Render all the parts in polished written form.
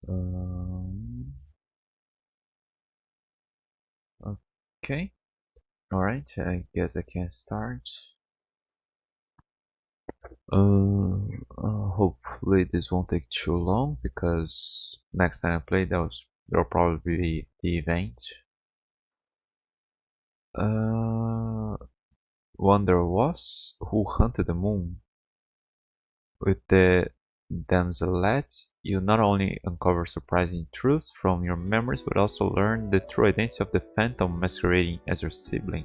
Um, okay. Alright, I guess I can start. Hopefully this won't take too long because next time I play there'll probably be the event. Wonder was who hunted the moon. With the damselette, you not only uncover surprising truths from your memories, but also learn the true identity of the Phantom masquerading as your sibling.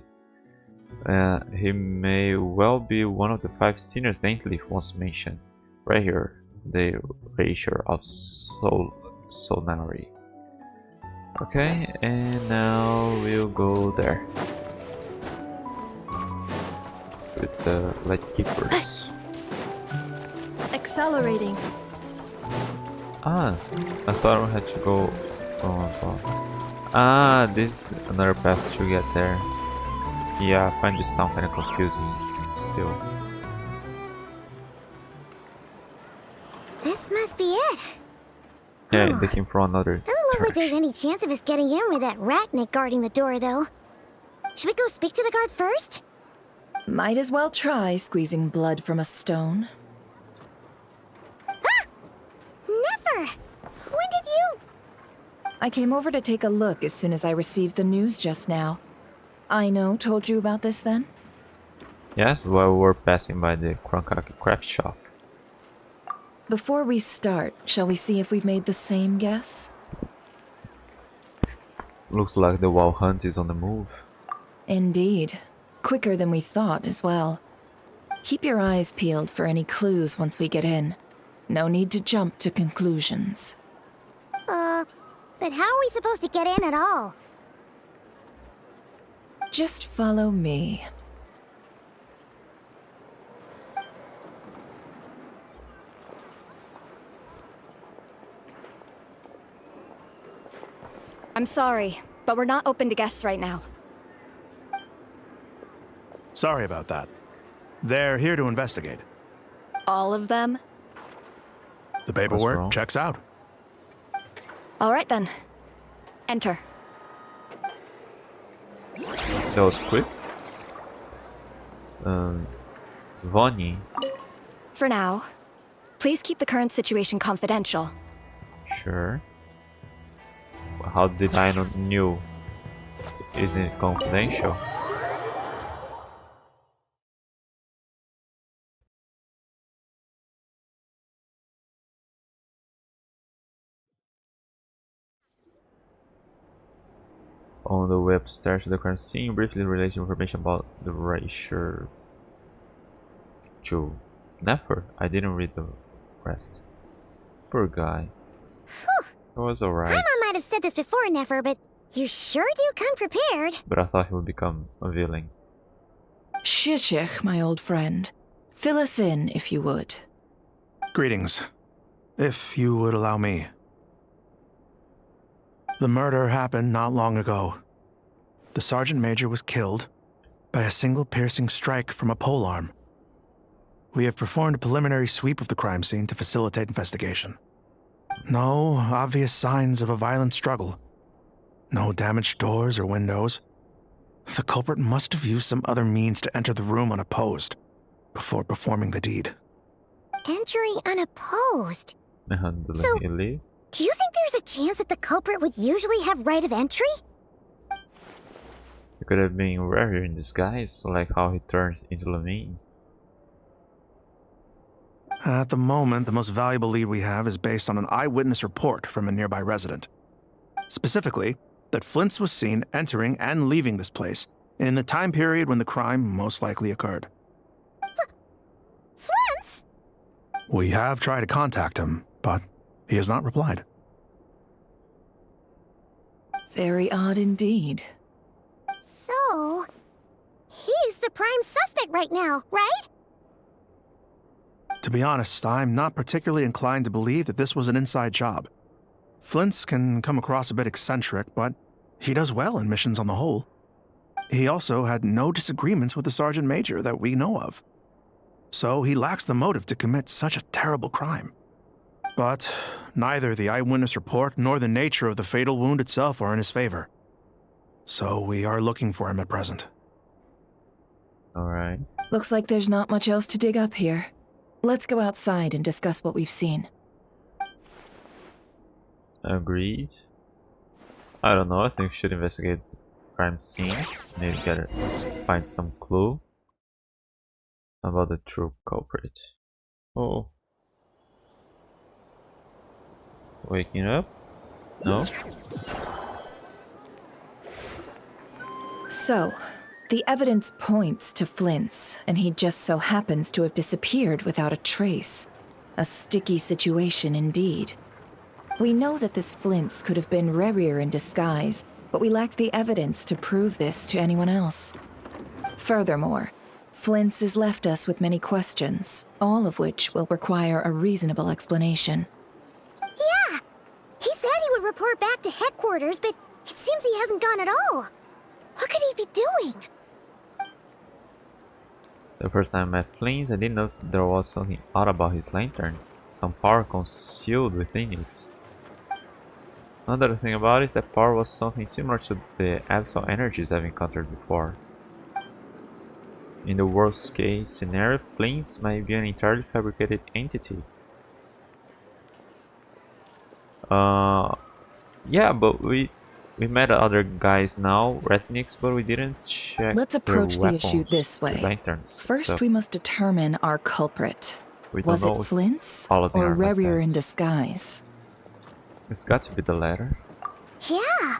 He may well be one of the five sinners Daintleaf once mentioned. Right here, the erasure of Solnari. Okay, and now we'll go there. With the Lightkeepers. Accelerating. Ah, I thought we had to go on top. Ah, this is another path to get there. Yeah, I find this town kinda confusing still. This must be it. Yeah, they came from another Doesn't look like there's direction. any chance of us getting in with that ratnik guarding the door, though. Should we go speak to the guard first? Might as well try squeezing blood from a stone. Ah! Never! When did you... I came over to take a look as soon as I received the news just now. Aino told you about this then? Yes, while we were passing by the Kronkaki craft shop. Before we start, shall we see if we've made the same guess? Looks like the wild hunt is on the move. Indeed. Quicker than we thought as well. Keep your eyes peeled for any clues once we get in. No need to jump to conclusions. But how are we supposed to get in at all? Just follow me. I'm sorry, but we're not open to guests right now. Sorry about that. They're here to investigate. All of them? The wrong? paperwork checks out. All right then. Enter. That was quick. Zvoni. For now, please keep the current situation confidential. Sure. How did I not knew? Isn't it confidential? On the way upstairs to the crime scene, briefly related information about the erasure. Joe. Never. I didn't read the rest. Poor guy. It was alright, Paimon might have said this before, Nefer, but you sure do come prepared. but I thought he would become a villain. Shishich, my old friend. Fill us in, if you would. Greetings. If you would allow me. The murder happened not long ago. The Sergeant Major was killed by a single piercing strike from a polearm. We have performed a preliminary sweep of the crime scene to facilitate investigation. No obvious signs of a violent struggle. No damaged doors or windows. The culprit must have used some other means to enter the room unopposed before performing the deed. Entering unopposed. So- Handily. Do you think there's a chance that the culprit would usually have right of entry? It could have been rare in disguise, like how he turned into Lamine. At the moment, the most valuable lead we have is based on an eyewitness report from a nearby resident. Specifically, that Flint's was seen entering and leaving this place in the time period when the crime most likely occurred. Flint's? We have tried to contact him, but he has not replied. Very odd indeed. So... he's the prime suspect right now, right? To be honest, I'm not particularly inclined to believe that this was an inside job. Flint's can come across a bit eccentric, but he does well in missions on the whole. He also had no disagreements with the Sergeant Major that we know of. So he lacks the motive to commit such a terrible crime. But neither the eyewitness report nor the nature of the fatal wound itself are in his favor. So we are looking for him at present. Alright. Looks like there's not much else to dig up here. Let's go outside and discuss what we've seen. Agreed. I don't know, I think we should investigate the crime scene. Maybe find some clue about the true culprit. Oh. Waking up? No? So, the evidence points to Flint's, and he just so happens to have disappeared without a trace. A sticky situation indeed. We know that this Flint's could have been Rerir in disguise, but we lack the evidence to prove this to anyone else. Furthermore, Flint's has left us with many questions, all of which will require a reasonable explanation. Yeah! He said he would report back to headquarters, but it seems he hasn't gone at all. What could he be doing? The first time I met Flint, I didn't know there was something odd about his lantern. Some power concealed within it. Another thing about it, that power was something similar to the abyssal energies I've encountered before. In the worst case scenario, Flint might be an entirely fabricated entity. Yeah, but we met other guys now, Ratniks, but we didn't check. Let's approach the issue this way. Lanterns, First, so we must determine our culprit. we don't Was know it if Flint's all of them or are like Rerir in that. disguise? It's got to be the latter. Yeah!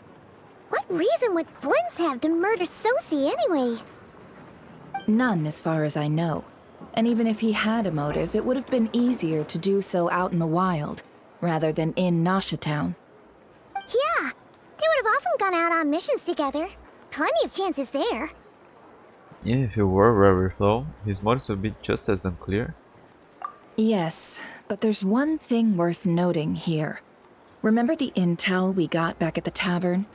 What reason would Flint's have to murder Sosie anyway? None, as far as I know. And even if he had a motive, it would have been easier to do so out in the wild, rather than in Nasha Town. Yeah! They would have often gone out on missions together. Plenty of chances there. Yeah, if it were Rerir though, his motives would be just as unclear. Yes, but there's one thing worth noting here. Remember the intel we got back at the tavern?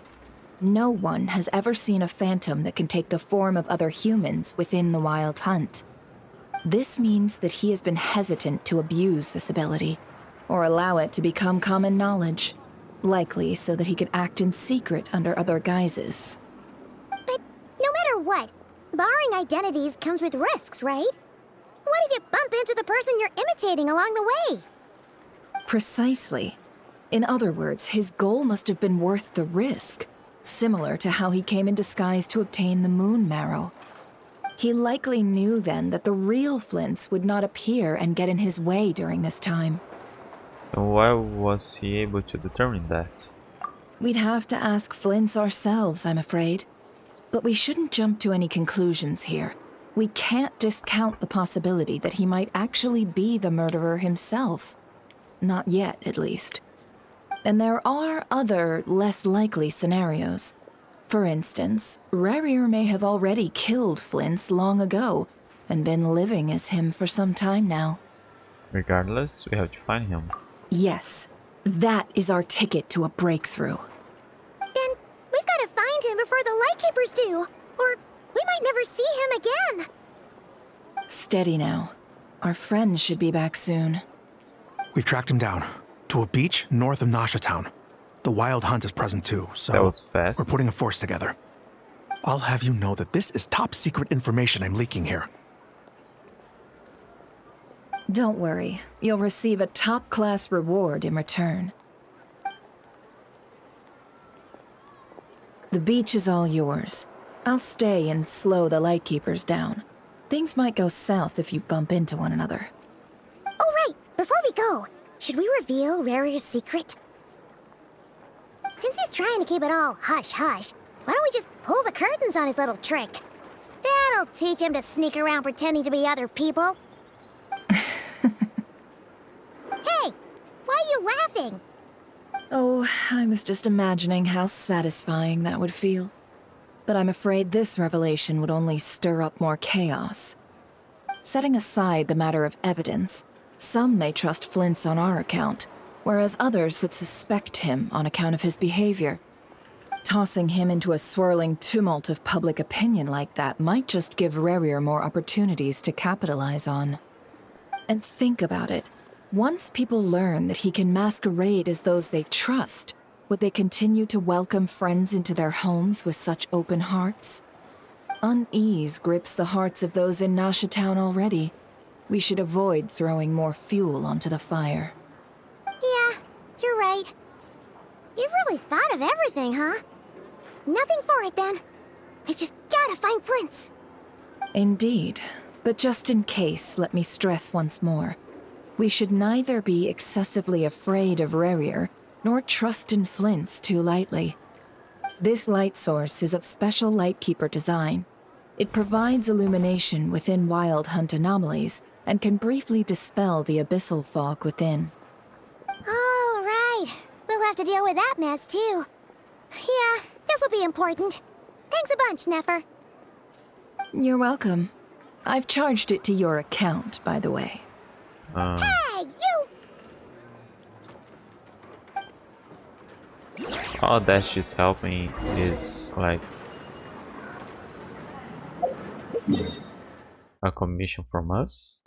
No one has ever seen a phantom that can take the form of other humans within the Wild Hunt. This means that he has been hesitant to abuse this ability, or allow it to become common knowledge, likely so that he could act in secret under other guises. But no matter what, borrowing identities comes with risks, right? What if you bump into the person you're imitating along the way? Precisely. In other words, his goal must have been worth the risk, similar to how he came in disguise to obtain the moon marrow. He likely knew then that the real Flint's would not appear and get in his way during this time. And why was he able to determine that? We'd have to ask Flint's ourselves, I'm afraid. But we shouldn't jump to any conclusions here. We can't discount the possibility that he might actually be the murderer himself. Not yet, at least. And there are other, less likely scenarios. For instance, Rerir may have already killed Flint's long ago, and been living as him for some time now. Regardless, we have to find him. Yes, that is our ticket to a breakthrough. Then we've got to find him before the Lightkeepers do, or we might never see him again. Steady now. Our friend should be back soon. We've tracked him down to a beach north of Nasha Town. The Wild Hunt is present too, so That was fast. we're putting a force together. I'll have you know that this is top secret information I'm leaking here. Don't worry, you'll receive a top-class reward in return. The beach is all yours. I'll stay and slow the Lightkeepers down. Things might go south if you bump into one another. Oh, right. Before we go, should we reveal Rarir's secret? Since he's trying to keep it all hush-hush, why don't we just pull the curtains on his little trick? That'll teach him to sneak around pretending to be other people. Hey, why are you laughing? Oh, I was just imagining how satisfying that would feel. But I'm afraid this revelation would only stir up more chaos. Setting aside the matter of evidence, some may trust Flint's on our account, whereas others would suspect him on account of his behavior. Tossing him into a swirling tumult of public opinion like that might just give Rerir more opportunities to capitalize on. And think about it. Once people learn that he can masquerade as those they trust, would they continue to welcome friends into their homes with such open hearts? Unease grips the hearts of those in Nasha Town already. We should avoid throwing more fuel onto the fire. Yeah, you're right. You've really thought of everything, huh? Nothing for it, then. I've just gotta find Flint's. Indeed. But just in case, let me stress once more. We should neither be excessively afraid of Rerir, nor trust in Flint's too lightly. This light source is of special Lightkeeper design. It provides illumination within Wild Hunt anomalies, and can briefly dispel the abyssal fog within. Oh, right. We'll have to deal with that mess, too. Yeah, this'll be important. Thanks a bunch, Nefer. You're welcome. I've charged it to your account, by the way. Hey, you! All that she's helping is like a commission from us.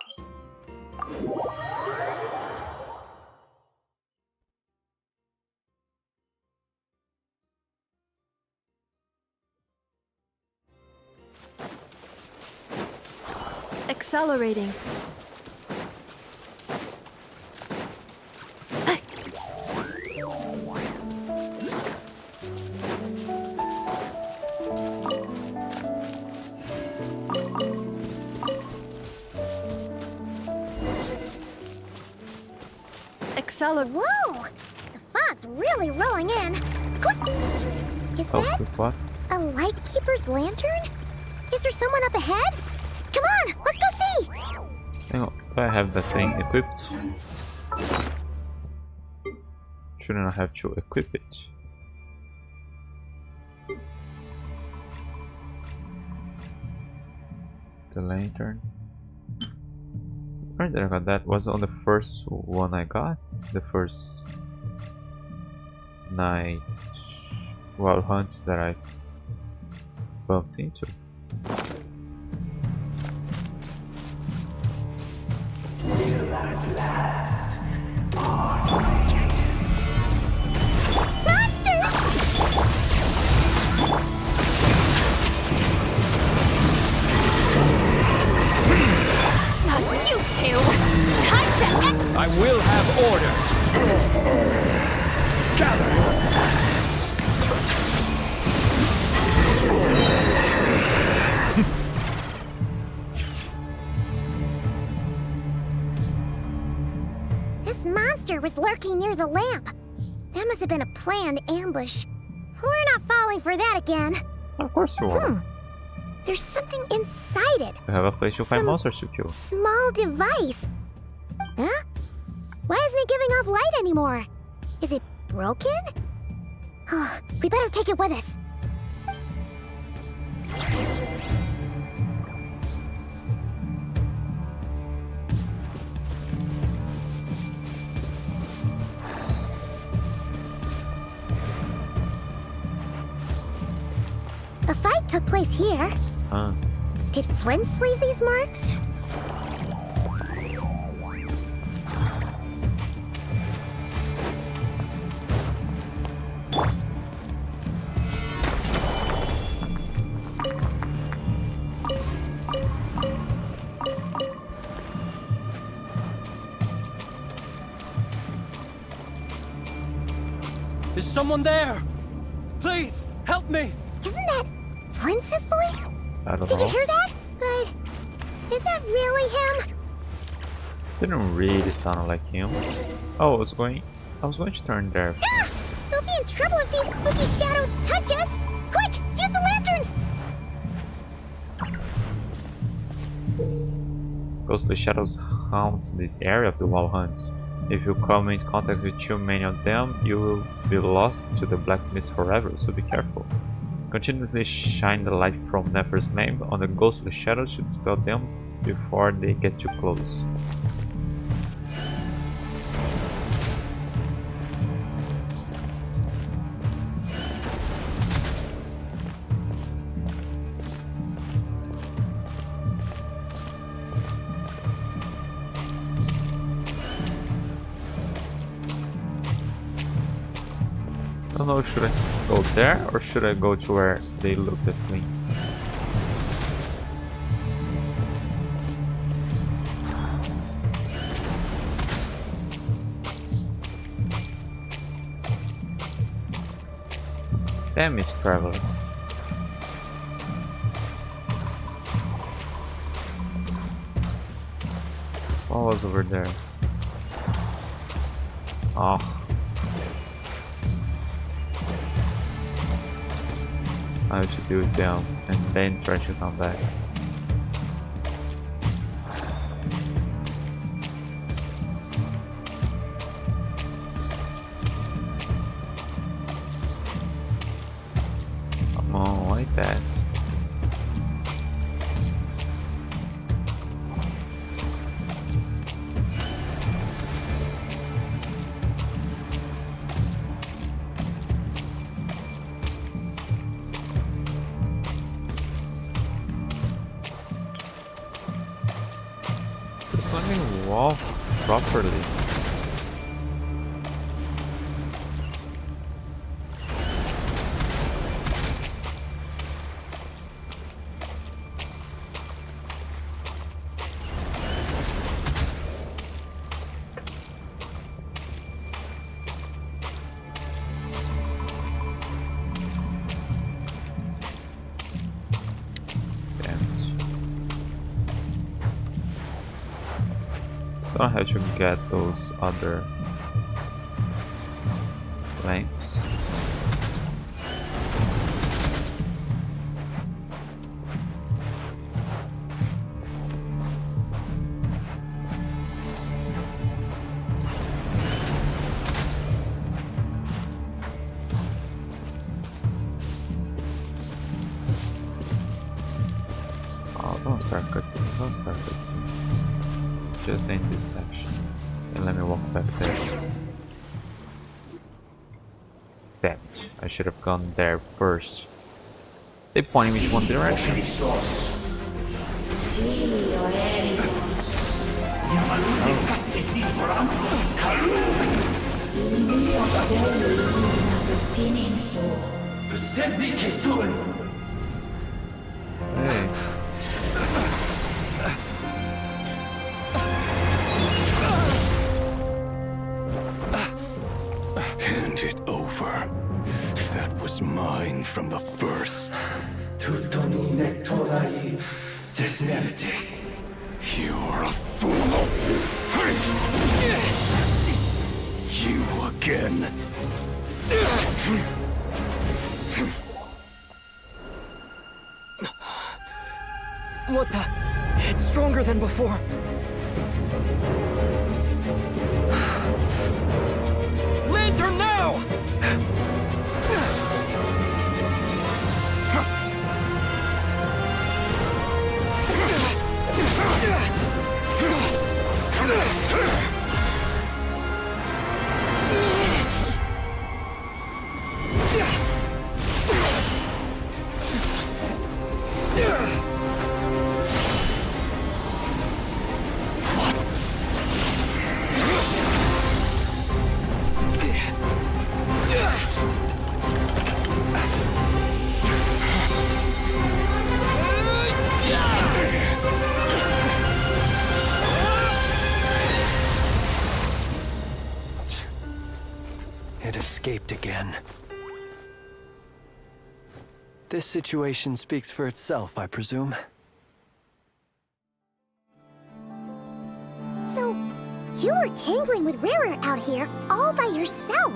Accelerating. Whoa! The fog's really rolling in. Quick! Is Oh, that with what? a Lightkeeper's lantern? Is there someone up ahead? Come on, let's go see! Hang on, do I have that thing equipped? Shouldn't I have to equip it? The lantern. Where did I got that? Was it on the first one I got? The first night wild hunts that I bumped into. You two! Time to I will have order! Gather! This monster was lurking near the lamp. That must have been a planned ambush. We're not falling for that again. Of course you are. There's something inside it. We have a place to find Some monsters to kill. Small device. Huh? Why isn't it giving off light anymore? Is it broken? Oh, we better take it with us. A fight took place here. Huh. Did Flint's leave these marks? Is someone there? Please, help me! Isn't that Flint's voice? I don't Did you know. hear that? But is that really him? Didn't really sound like him. Oh, I was going to turn there. Ah! We'll be in trouble if these spooky shadows touch us! Quick, use the lantern! Ghostly shadows haunt this area of the Wild Hunts. If you come in contact with too many of them, you will be lost to the black mist forever, so be careful. Continuously shine the light from Nefer's lamp on the ghostly shadows to dispel them before they get too close. I don't know, should I go there or should I go to where they looked at me? Damn it, traveler. What was over there? Oh. I have to do it down and then try to come back. Come on, like that. Just let me walk properly. Don't have to get those other lamps. Oh, don't start cutscene, don't start cutscene. Just in this section. And let me walk back there. Damn it. I should have gone there first. They pointed me to one direction. Hey. Hand it over. That was mine from the first. You're a fool. You again. What the? It's stronger than before. Lantern now! It escaped again. This situation speaks for itself, I presume. So, you were tangling with Rarer out here all by yourself.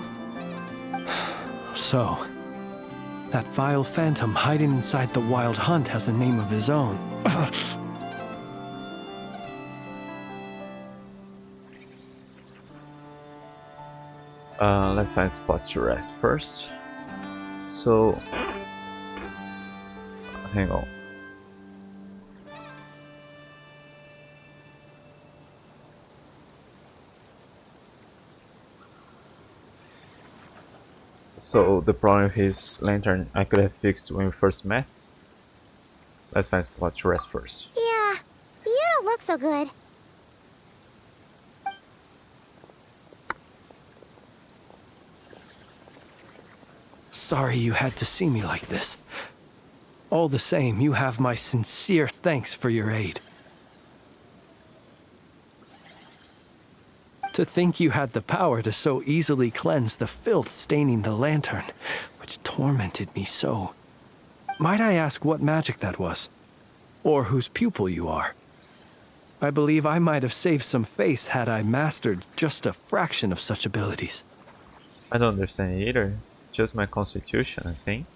So, that vile phantom hiding inside the Wild Hunt has a name of his own. Let's find a spot to rest first. So, hang on. So the problem with his lantern I could have fixed when we first met. Let's find a spot to rest first. Yeah, you don't look so good. sorry you had to see me like this. All the same, you have my sincere thanks for your aid. To think you had the power to so easily cleanse the filth staining the lantern, which tormented me so. Might I ask what magic that was? Or whose pupil you are? I believe I might have saved some face had I mastered just a fraction of such abilities. I don't understand either. Just my constitution, I think.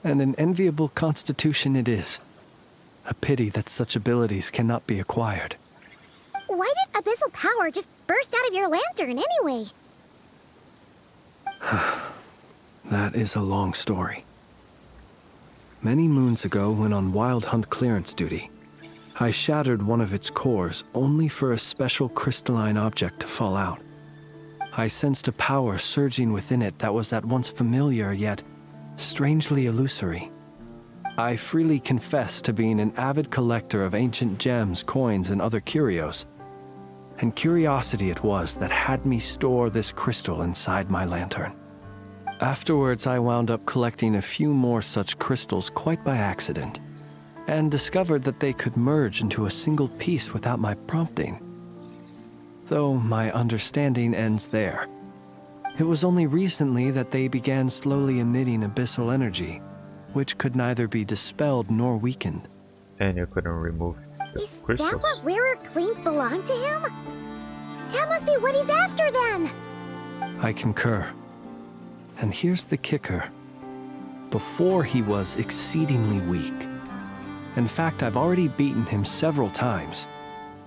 And an enviable constitution it is. A pity that such abilities cannot be acquired. Why did abyssal power just burst out of your lantern anyway? That is a long story. Many moons ago, when on Wild Hunt clearance duty, I shattered one of its cores only for a special crystalline object to fall out. I sensed a power surging within it that was at once familiar yet strangely illusory. I freely confess to being an avid collector of ancient gems, coins, and other curios. And curiosity it was that had me store this crystal inside my lantern. Afterwards, I wound up collecting a few more such crystals quite by accident, and discovered that they could merge into a single piece without my prompting. Though my understanding ends there. It was only recently that they began slowly emitting abyssal energy, which could neither be dispelled nor weakened. And you couldn't remove the Is crystals. that what Rarer claimed belonged to him? That must be what he's after then! I concur. And here's the kicker. Before he was exceedingly weak. In fact, I've already beaten him several times,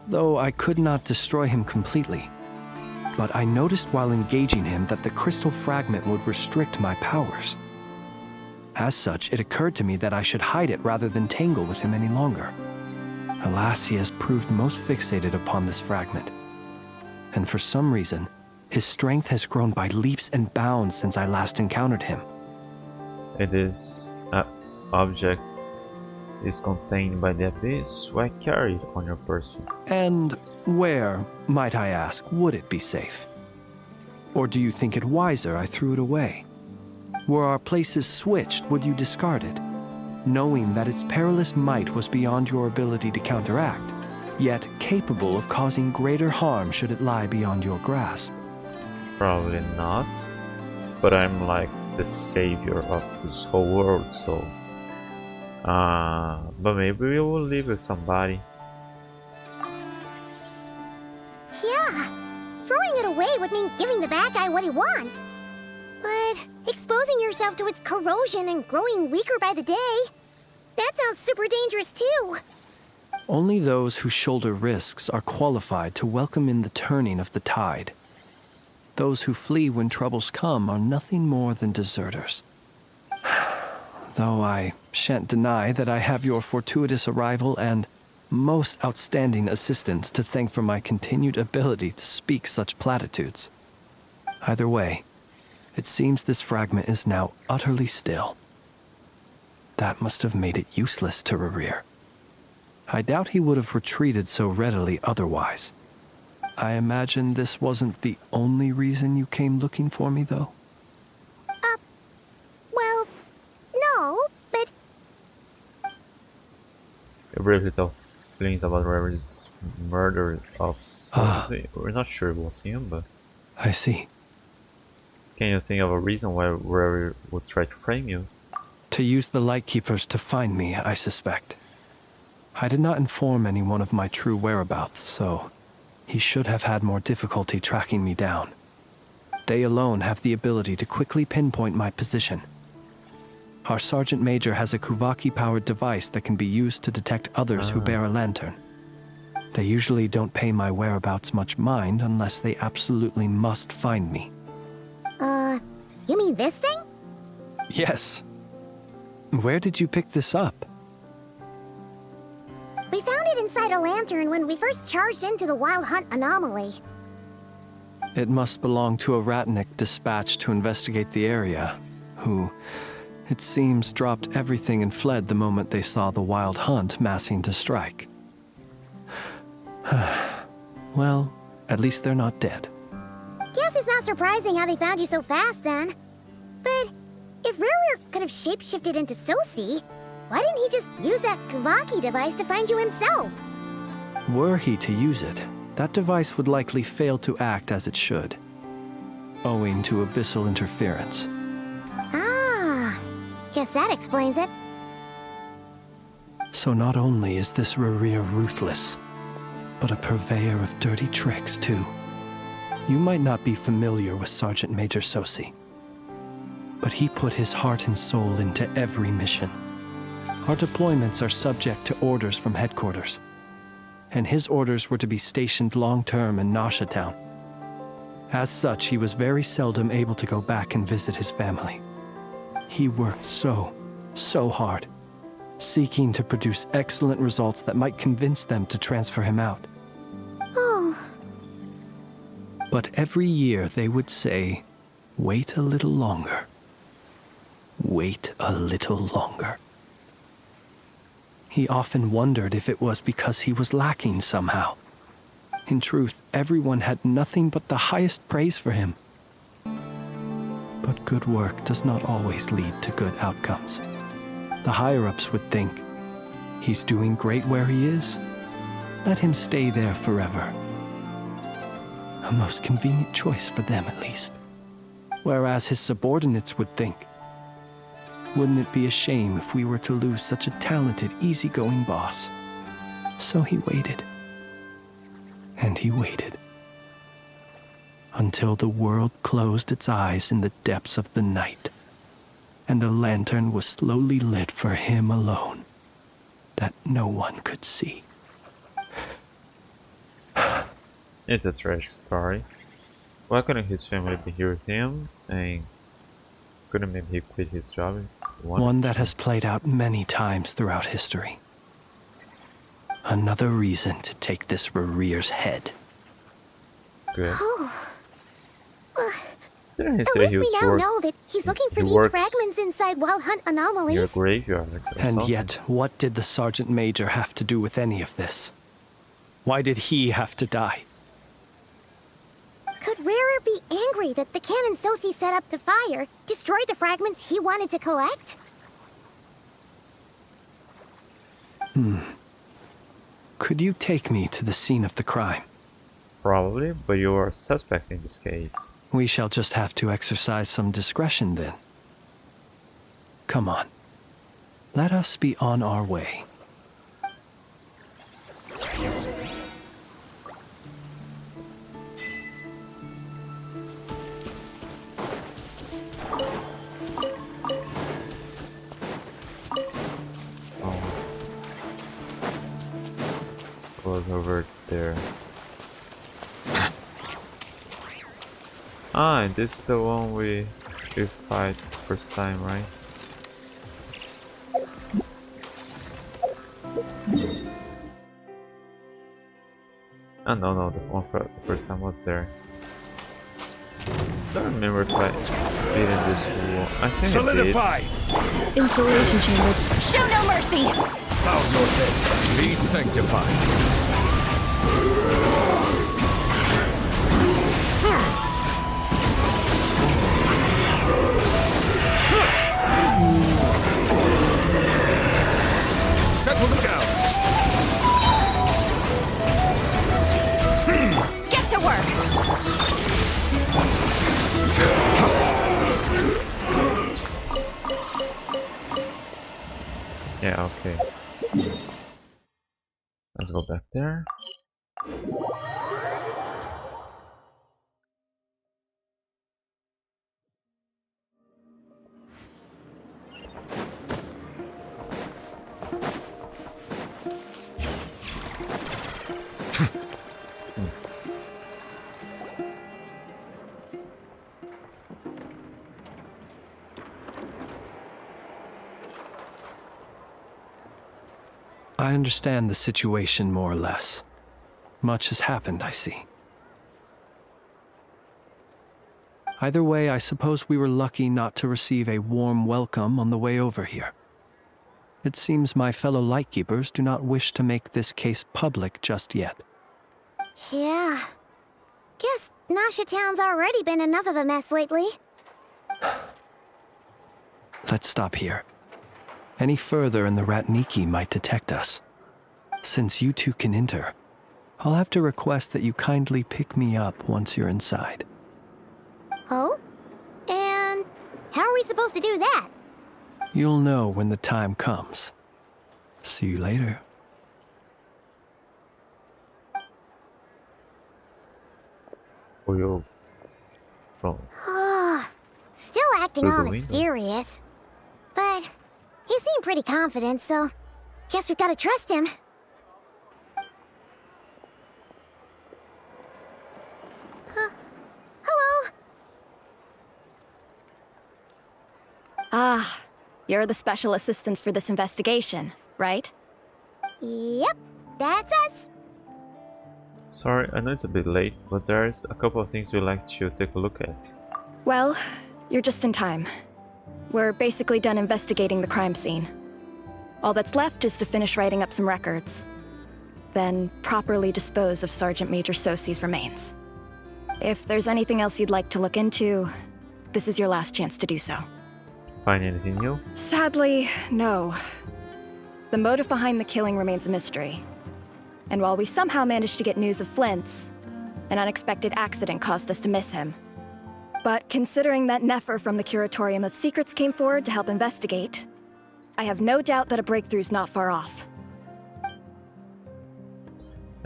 though I could not destroy him completely. But I noticed while engaging him that the crystal fragment would restrict my powers. As such, it occurred to me that I should hide it rather than tangle with him any longer. Alas, he has proved most fixated upon this fragment. And for some reason, his strength has grown by leaps and bounds since I last encountered him. It is an object is contained by the abyss. Why carry it on your person? And where, might I ask, would it be safe? Or do you think it wiser I threw it away? Were our places switched, would you discard it, knowing that its perilous might was beyond your ability to counteract, yet capable of causing greater harm should it lie beyond your grasp? Probably not. But I'm like the savior of this whole world, so... but maybe we will live with somebody. Yeah, throwing it away would mean giving the bad guy what he wants. But exposing yourself to its corrosion and growing weaker by the day, that sounds super dangerous too. Only those who shoulder risks are qualified to welcome in the turning of the tide. Those who flee when troubles come are nothing more than deserters. Though I shan't deny that I have your fortuitous arrival and most outstanding assistance to thank for my continued ability to speak such platitudes. Either way, it seems this fragment is now utterly still. That must have made it useless to Rarir. I doubt he would have retreated so readily otherwise. I imagine this wasn't the only reason you came looking for me, though? Well, no, but... You briefly tell feelings about Rarer's murder of... We're not sure it was him, but... I see. Can you think of a reason why Rarer would try to frame you? To use the Lightkeepers to find me, I suspect. I did not inform anyone of my true whereabouts, so he should have had more difficulty tracking me down. They alone have the ability to quickly pinpoint my position. Our Sergeant Major has a Kuvaki-powered device that can be used to detect others who bear a lantern. They usually don't pay my whereabouts much mind unless they absolutely must find me. You mean this thing? Yes. Where did you pick this up? We found it inside a lantern when we first charged into the Wild Hunt anomaly. It must belong to a Ratnik dispatched to investigate the area, who, it seems, dropped everything and fled the moment they saw the Wild Hunt massing to strike. Well, at least they're not dead. Guess it's not surprising how they found you so fast then. But if Ruru could have shapeshifted into Sosi, why didn't he just use that Kavaki device to find you himself? Were he to use it, that device would likely fail to act as it should, owing to abyssal interference. Ah, guess that explains it. So not only is this Rurir ruthless, but a purveyor of dirty tricks, too. You might not be familiar with Sergeant Major Sosi, but he put his heart and soul into every mission. Our deployments are subject to orders from headquarters, and his orders were to be stationed long-term in Nasha Town. As such, he was very seldom able to go back and visit his family. He worked so hard, seeking to produce excellent results that might convince them to transfer him out. Oh. But every year they would say, "Wait a little longer. Wait a little longer." He often wondered if it was because he was lacking somehow. In truth, everyone had nothing but the highest praise for him. But good work does not always lead to good outcomes. The higher-ups would think, he's doing great where he is. Let him stay there forever. A most convenient choice for them, at least. Whereas his subordinates would think, wouldn't it be a shame if we were to lose such a talented, easygoing boss? So he waited. And he waited. Until the world closed its eyes in the depths of the night, and a lantern was slowly lit for him alone, that no one could see. It's a tragic story. Why couldn't his family be here with him? And couldn't maybe he quit his job? One that has played out many times throughout history. Another reason to take this Rurir's head. Good. Oh. Didn't he At say least he was we now know that he's looking for he these works fragments inside Wild Hunt anomalies. near a graveyard or And something? yet, what did the Sergeant Major have to do with any of this? Why did he have to die? Could Rarer be angry that the cannon Sosi set up to fire destroyed the fragments he wanted to collect? Could you take me to the scene of the crime? Probably, but you are a suspect in this case. We shall just have to exercise some discretion then. Come on. Let us be on our way. Was over there. Ah, and this is the one we fight first time, right? Ah, no, the one for the first time was there. I don't remember if I did in this wall. I think Solidify! I did. Installation chamber. Show no mercy! Bow your head. Be sanctified. Settle down. Get to work! Yeah, okay. Let's go back there. I understand the situation more or less. Much has happened, I see. Either way, I suppose we were lucky not to receive a warm welcome on the way over here. It seems my fellow Lightkeepers do not wish to make this case public just yet. Yeah. Guess Nasha Town's already been enough of a mess lately. Let's stop here. Any further and the Ratniki might detect us. Since you two can enter, I'll have to request that you kindly pick me up once you're inside. Oh? And how are we supposed to do that? You'll know when the time comes. See you later. Or you'll from Still acting Through all the window. mysterious. But he seemed pretty confident, so guess we've gotta trust him. Hello? Ah, you're the special assistants for this investigation, right? Yep, that's us. Sorry, I know it's a bit late, but there's a couple of things we'd like to take a look at. Well, you're just in time. We're basically done investigating the crime scene. All that's left is to finish writing up some records. Then properly dispose of Sergeant Major Sosi's remains. If there's anything else you'd like to look into, this is your last chance to do so. Find anything new? Sadly, no. The motive behind the killing remains a mystery. And while we somehow managed to get news of Flint's, an unexpected accident caused us to miss him. But considering that Nefer from the Curatorium of Secrets came forward to help investigate, I have no doubt that a breakthrough's not far off.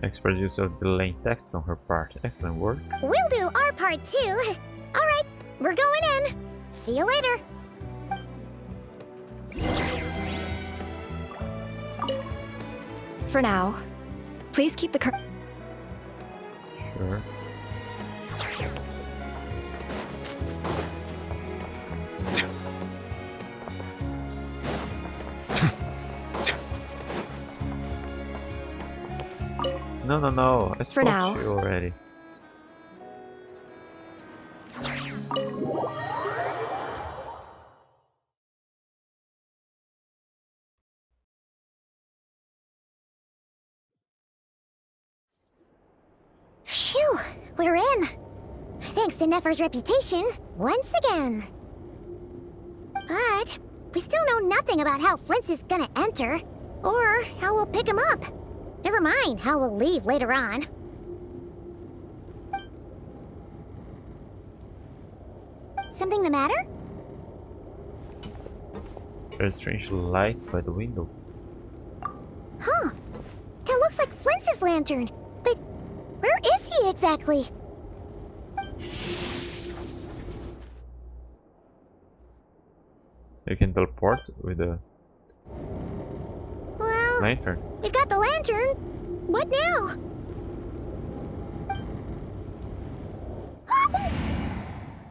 Expert use of delaying text on her part. Excellent work. We'll do our part too. Alright, we're going in. See you later. For now, please keep the Sure. No. I spoke now. to you already. Phew, we're in. Thanks to Nefer's reputation, once again. But we still know nothing about how Flint's is gonna enter, or how we'll pick him up. Never mind how we'll leave later on. Something the matter? There's a strange light by the window. Huh. That looks like Flint's lantern. But where is he exactly? You can teleport with the Well, lantern. we've got the lantern. What now?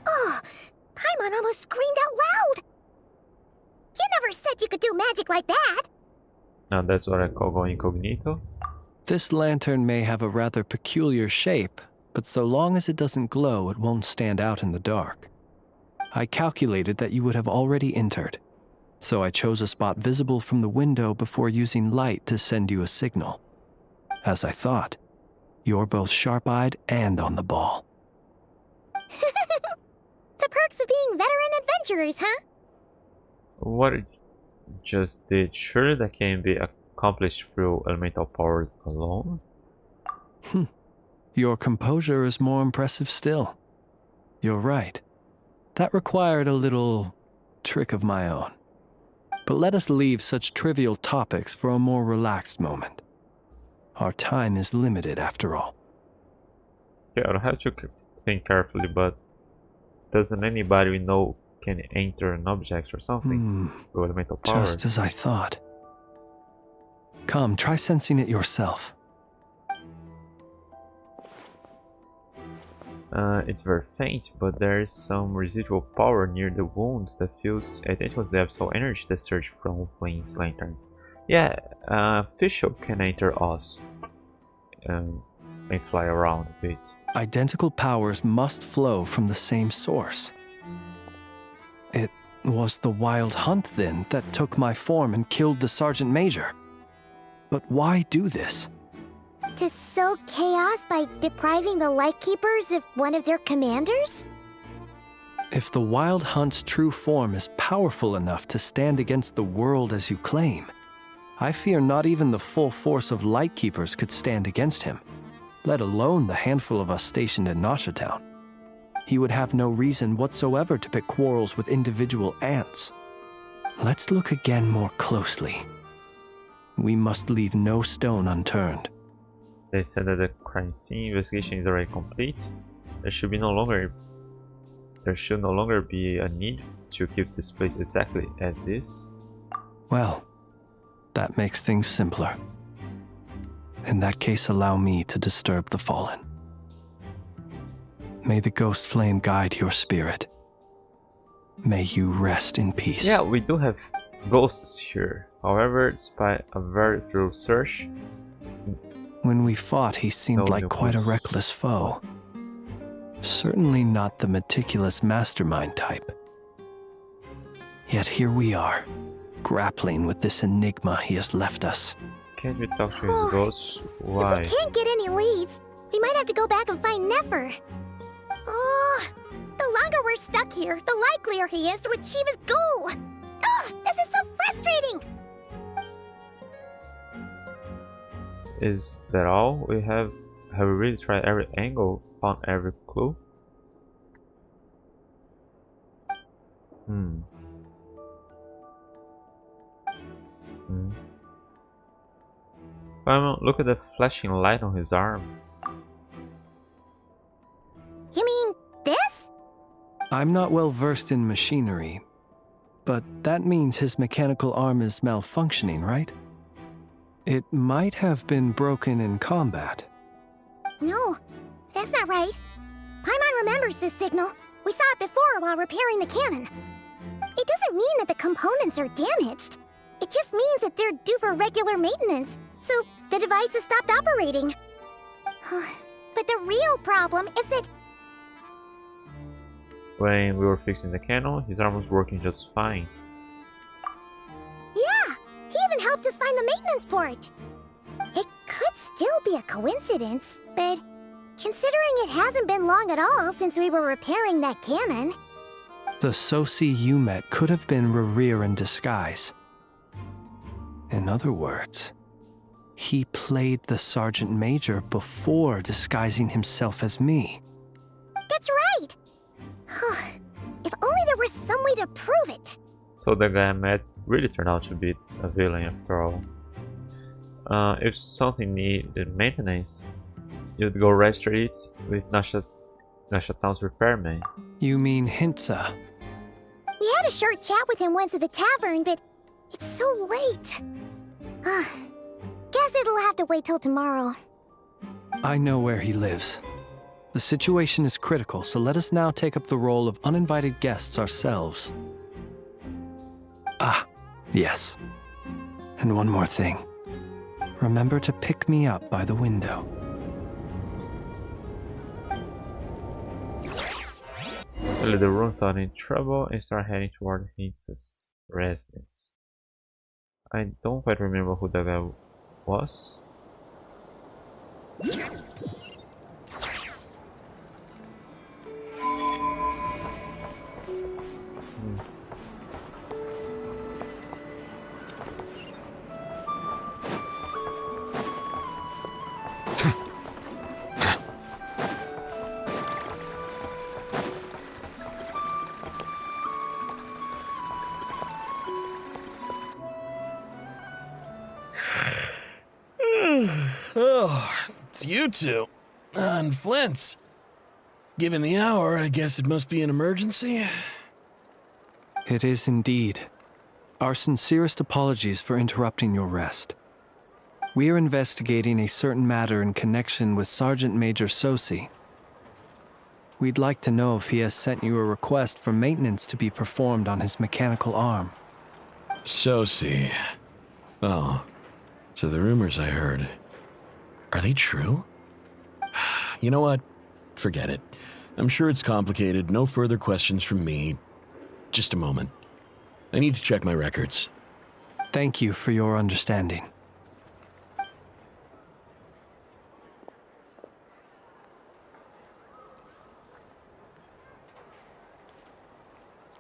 Oh, Paimon almost screamed out loud. You never said you could do magic like that. Now that's what I call going incognito. This lantern may have a rather peculiar shape, but so long as it doesn't glow, it won't stand out in the dark. I calculated that you would have already entered, so I chose a spot visible from the window before using light to send you a signal. As I thought, you're both sharp-eyed and on the ball. The perks of being veteran adventurers, huh? What it just did, surely that can be accomplished through elemental power alone? Your composure is more impressive still. You're right. That required a little trick of my own. But let us leave such trivial topics for a more relaxed moment. Our time is limited after all. Okay, I'll have to think carefully, but doesn't anybody we know can enter an object or something through elemental power? Just as I thought. Come, try sensing it yourself. It's very faint, but there is some residual power near the wound that feels identical to the absolute energy that surged from Flame's lanterns. Yeah, Fischl can enter us and fly around a bit. Identical powers must flow from the same source. It was the Wild Hunt, then, that took my form and killed the Sergeant Major. But why do this? To sow chaos by depriving the Lightkeepers of one of their commanders? If the Wild Hunt's true form is powerful enough to stand against the world as you claim, I fear not even the full force of Lightkeepers could stand against him, let alone the handful of us stationed in Nasha Town. He would have no reason whatsoever to pick quarrels with individual ants. Let's look again more closely. We must leave no stone unturned. They said that the crime scene investigation is already complete. There should no longer be a need to keep this place exactly as is. Well, that makes things simpler. In that case, allow me to disturb the fallen. May the ghost flame guide your spirit. May you rest in peace. Yeah, we do have ghosts here. However, despite a very thorough search, when we fought, he seemed like quite a reckless foe. Certainly not the meticulous mastermind type. Yet here we are, grappling with this enigma he has left us. Can't we talk to his ghosts? Why? If we can't get any leads, we might have to go back and find Nefer. Oh, the longer we're stuck here, the likelier he is to achieve his goal. Ugh, this is so frustrating. Is that all we have? Have we really tried every angle, found every clue? Look at the flashing light on his arm. You mean this? I'm not well versed in machinery, but that means his mechanical arm is malfunctioning, right? It might have been broken in combat. No, that's not right. Paimon remembers this signal. We saw it before while repairing the cannon. It doesn't mean that the components are damaged. It just means that they're due for regular maintenance, so the device has stopped operating. But the real problem is that... When we were fixing the cannon, his arm was working just fine. Yeah, he even helped us find the maintenance port. It could still be a coincidence, but considering it hasn't been long at all since we were repairing that cannon... The Sosi you met could have been Rerir in disguise. In other words, he played the Sergeant Major before disguising himself as me. That's right! If only there were some way to prove it! So the guy I met really turned out to be a villain after all. If something needed maintenance, you'd go register it with Nasha Town's repairman. You mean Hintsa? We had a short chat with him once at the tavern, but it's so late. Guess it'll have to wait till tomorrow. I know where he lives. The situation is critical, so let us now take up the role of uninvited guests ourselves. Ah, yes. And one more thing. Remember to pick me up by the window. The room thought in trouble and started heading toward Hintsa's residence. I don't quite remember who that guy was. Oh, it's you two. And Flint's. Given the hour, I guess it must be an emergency. It is indeed. Our sincerest apologies for interrupting your rest. We are investigating a certain matter in connection with Sergeant Major Sosi. We'd like to know if he has sent you a request for maintenance to be performed on his mechanical arm. Sosi. Oh, so the rumors I heard, are they true? You know what? Forget it. I'm sure it's complicated. No further questions from me. Just a moment. I need to check my records. Thank you for your understanding.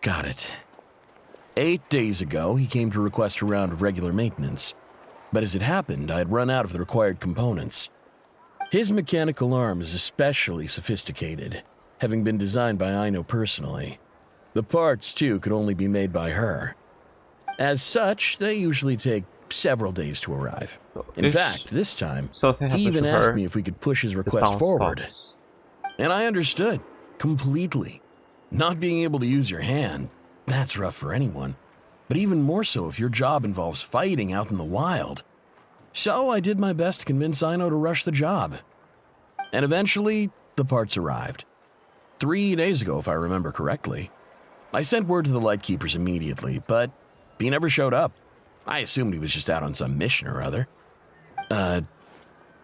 got it. 8 days ago, he came to request a round of regular maintenance. But as it happened, I had run out of the required components. His mechanical arm is especially sophisticated, having been designed by Aino personally. The parts, too, could only be made by her. As such, they usually take several days to arrive. In fact, this time, he even asked me if we could push his request forward. And I understood, completely. Not being able to use your hand, that's rough for anyone. But even more so if your job involves fighting out in the wild. So I did my best to convince Aino to rush the job. And eventually, the parts arrived. 3 days ago, if I remember correctly. I sent word to the Lightkeepers immediately, but he never showed up. I assumed he was just out on some mission or other.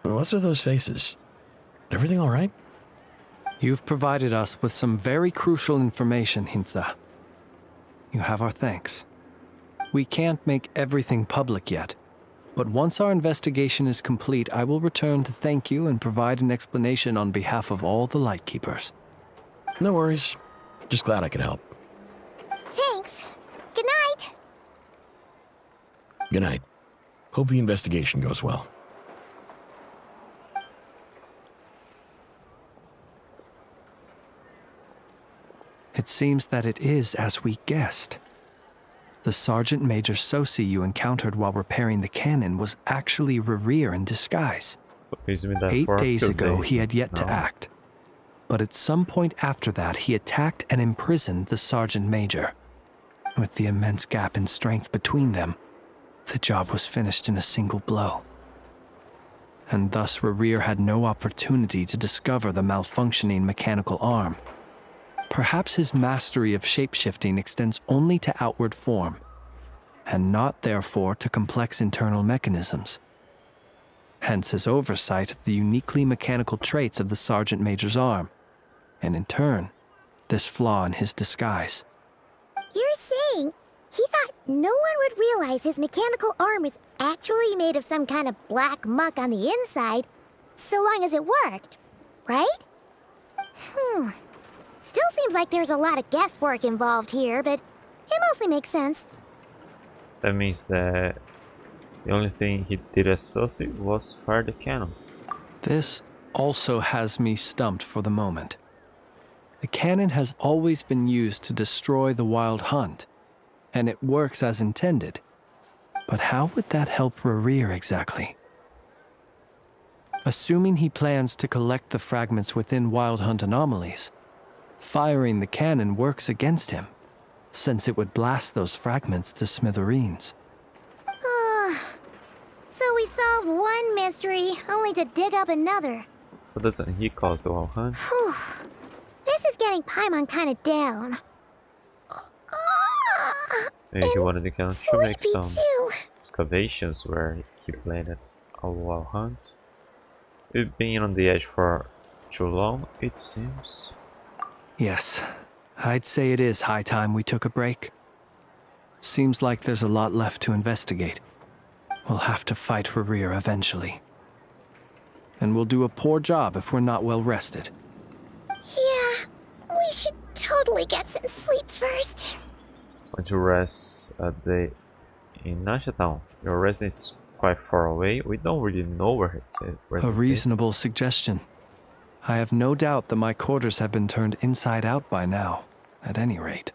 What's with those faces? Everything all right? You've provided us with some very crucial information, Hinza. You have our thanks. We can't make everything public yet, but once our investigation is complete, I will return to thank you and provide an explanation on behalf of all the Lightkeepers. No worries. Just glad I could help. Thanks. Good night. Good night. Hope the investigation goes well. It seems that it is as we guessed. The Sergeant Major Sosi you encountered while repairing the cannon was actually Rerir in disguise. 8 days ago, he had yet to act. But at some point after that, he attacked and imprisoned the Sergeant Major. With the immense gap in strength between them, the job was finished in a single blow. And thus Rerir had no opportunity to discover the malfunctioning mechanical arm. Perhaps his mastery of shapeshifting extends only to outward form, and not therefore to complex internal mechanisms. Hence his oversight of the uniquely mechanical traits of the Sergeant Major's arm, and in turn, this flaw in his disguise. You're saying he thought no one would realize his mechanical arm is actually made of some kind of black muck on the inside, so long as it worked, right? Still seems like there's a lot of guesswork involved here, but it mostly makes sense. That means that the only thing he did as Sosi was fire the cannon. This also has me stumped for the moment. The cannon has always been used to destroy the wild hunt, and it works as intended. But how would that help Rerir exactly? Assuming he plans to collect the fragments within wild hunt anomalies, firing the cannon works against him, since it would blast those fragments to smithereens. So we solved one mystery, only to dig up another. But doesn't he cause the wild hunt? This is getting Paimon kind of down. Maybe he wanted the cannon to make some too. excavations where he planned a wild hunt. We've been on the edge for too long, it seems. Yes, I'd say it is high time we took a break. Seems like there's a lot left to investigate. We'll have to fight Rerir eventually. And we'll do a poor job if we're not well rested. Yeah, we should totally get some sleep first. Want to rest at the in Nasha Town? Your residence is quite far away. We don't really know where it's at. A reasonable suggestion. I have no doubt that my quarters have been turned inside out by now, at any rate.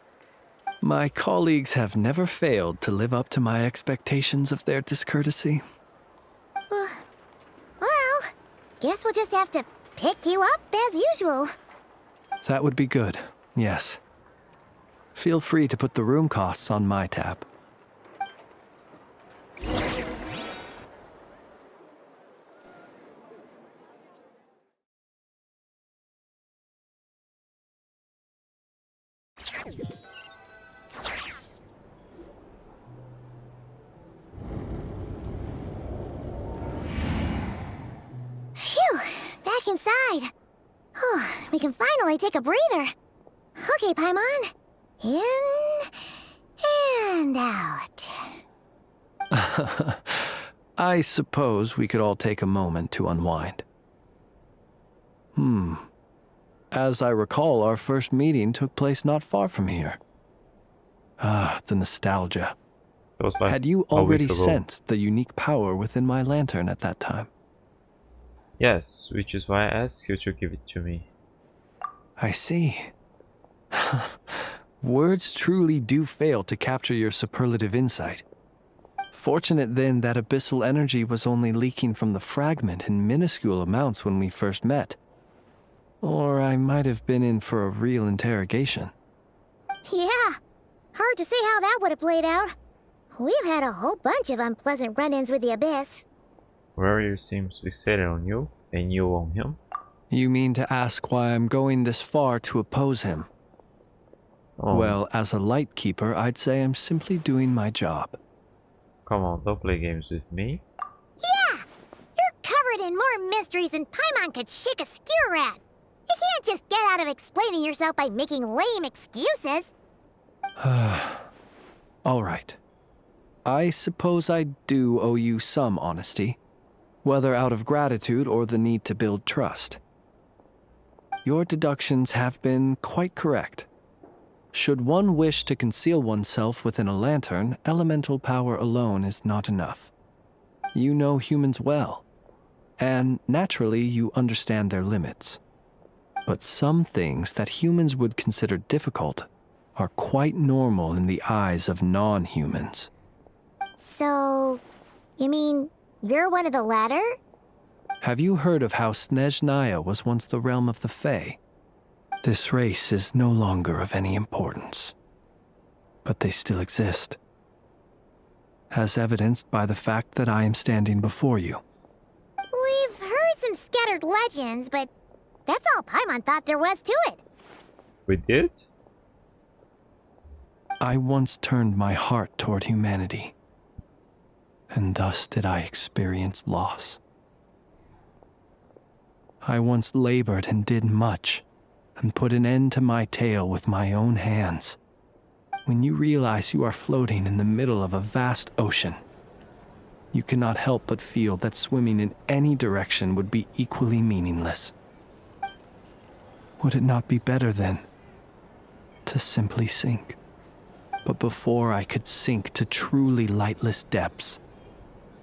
My colleagues have never failed to live up to my expectations of their discourtesy. Well, guess we'll just have to pick you up as usual. That would be good, yes. Feel free to put the room costs on my tab. Phew, back inside. We can finally take a breather. Okay, Paimon. In and out. I suppose we could all take a moment to unwind. As I recall, our first meeting took place not far from here. Ah, the nostalgia. It was like Had you a week already ago. sensed the unique power within my lantern at that time? Yes, which is why I asked you to give it to me. I see. Words truly do fail to capture your superlative insight. Fortunate then that abyssal energy was only leaking from the fragment in minuscule amounts when we first met. Or I might have been in for a real interrogation. Yeah, hard to say how that would have played out. We've had a whole bunch of unpleasant run-ins with the Abyss. Warrior seems fixated on you, and you on him. You mean to ask why I'm going this far to oppose him? Oh, Well, as a light keeper, I'd say I'm simply doing my job. come on, don't play games with me. Yeah! You're covered in more mysteries than Paimon could shake a skewer at. You can't just get out of explaining yourself by making lame excuses. All right. I suppose I do owe you some honesty, whether out of gratitude or the need to build trust. Your deductions have been quite correct. Should one wish to conceal oneself within a lantern, elemental power alone is not enough. You know humans well, and naturally you understand their limits. But some things that humans would consider difficult are quite normal in the eyes of non-humans. So, you mean you're one of the latter? Have you heard of how Snezhnaya was once the realm of the Fae? This race is no longer of any importance, but they still exist, as evidenced by the fact that I am standing before you. We've heard some scattered legends, but that's all Paimon thought there was to it. We did? I once turned my heart toward humanity, and thus did I experience loss. I once labored and did much, and put an end to my tale with my own hands. When you realize you are floating in the middle of a vast ocean, you cannot help but feel that swimming in any direction would be equally meaningless. Would it not be better, then, to simply sink? But before I could sink to truly lightless depths,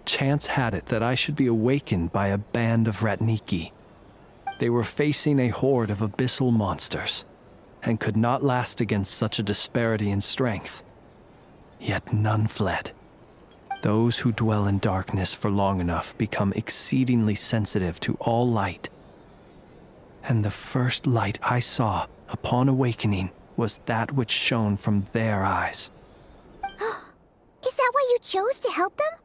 chance had it that I should be awakened by a band of Ratniki. They were facing a horde of abyssal monsters, and could not last against such a disparity in strength. Yet none fled. Those who dwell in darkness for long enough become exceedingly sensitive to all light. And the first light I saw upon awakening was that which shone from their eyes. Is that why you chose to help them?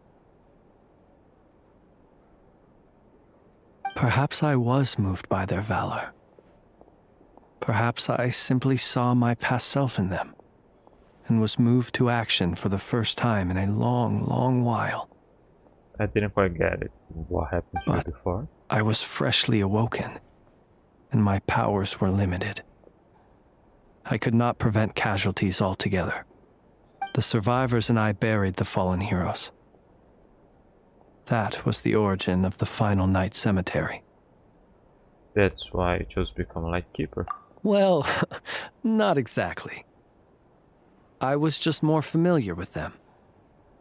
Perhaps I was moved by their valor. Perhaps I simply saw my past self in them, and was moved to action for the first time in a long, long while. I didn't quite get it. What happened to you But before? I was freshly awoken, and my powers were limited. I could not prevent casualties altogether. The survivors and I buried the fallen heroes. That was the origin of the final night cemetery. That's why you chose to become a light keeper. Well, not exactly. I was just more familiar with them.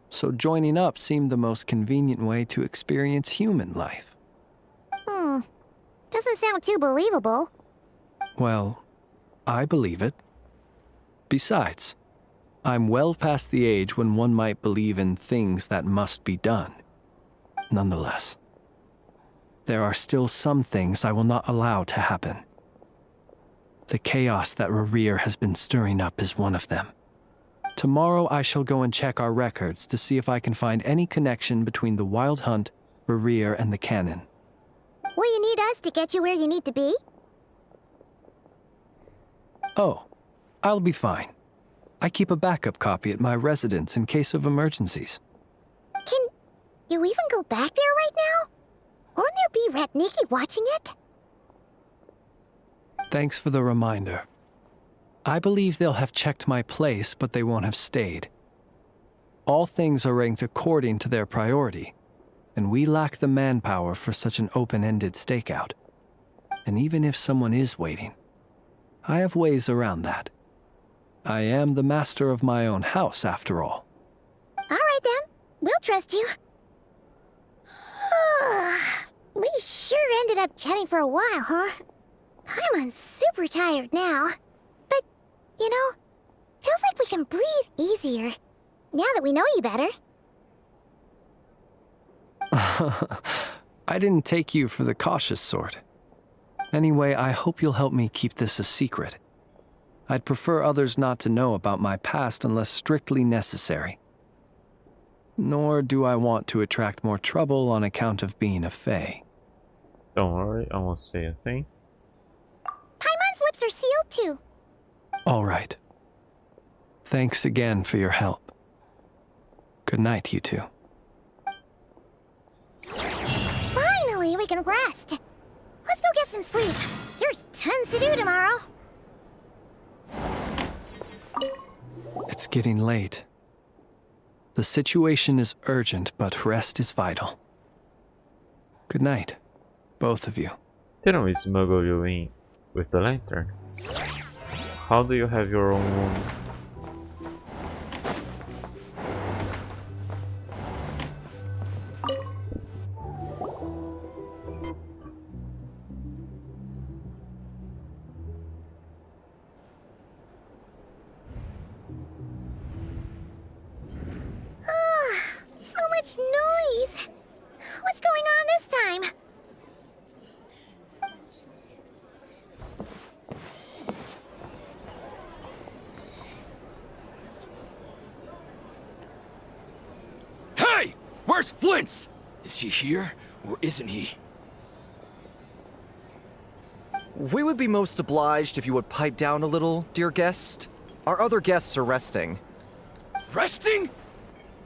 So joining up seemed the most convenient way to experience human life. Doesn't sound too believable. Well, I believe it. Besides, I'm well past the age when one might believe in things that must be done. Nonetheless, there are still some things I will not allow to happen. The chaos that Rerir has been stirring up is one of them. Tomorrow I shall go and check our records to see if I can find any connection between the Wild Hunt, Rerir, and the Canon. Will you need us to get you where you need to be? Oh, I'll be fine. I keep a backup copy at my residence in case of emergencies. Can you even go back there right now? Won't there be Ratniki watching it? Thanks for the reminder. I believe they'll have checked my place, but they won't have stayed. All things are ranked according to their priority, and we lack the manpower for such an open-ended stakeout. And even if someone is waiting, I have ways around that. I am the master of my own house, after all. All right then, we'll trust you. We sure ended up chatting for a while, huh? I'm super tired now. But, you know, feels like we can breathe easier now that we know you better. I didn't take you for the cautious sort. Anyway, I hope you'll help me keep this a secret. I'd prefer others not to know about my past unless strictly necessary. Nor do I want to attract more trouble on account of being a fae. Don't worry, I won't say a thing. Paimon's lips are sealed too. All right. Thanks again for your help. Good night, you two. Finally, we can rest. Let's go get some sleep. There's tons to do tomorrow. It's getting late. The situation is urgent, but rest is vital. Good night, both of you. Didn't we smuggle you in with the lantern? How do you have your own wound? So much noise. What's going on this time? Hey! Where's Flint's? Is he here, or isn't he? We would be most obliged if you would pipe down a little, dear guest. Our other guests are resting. Resting?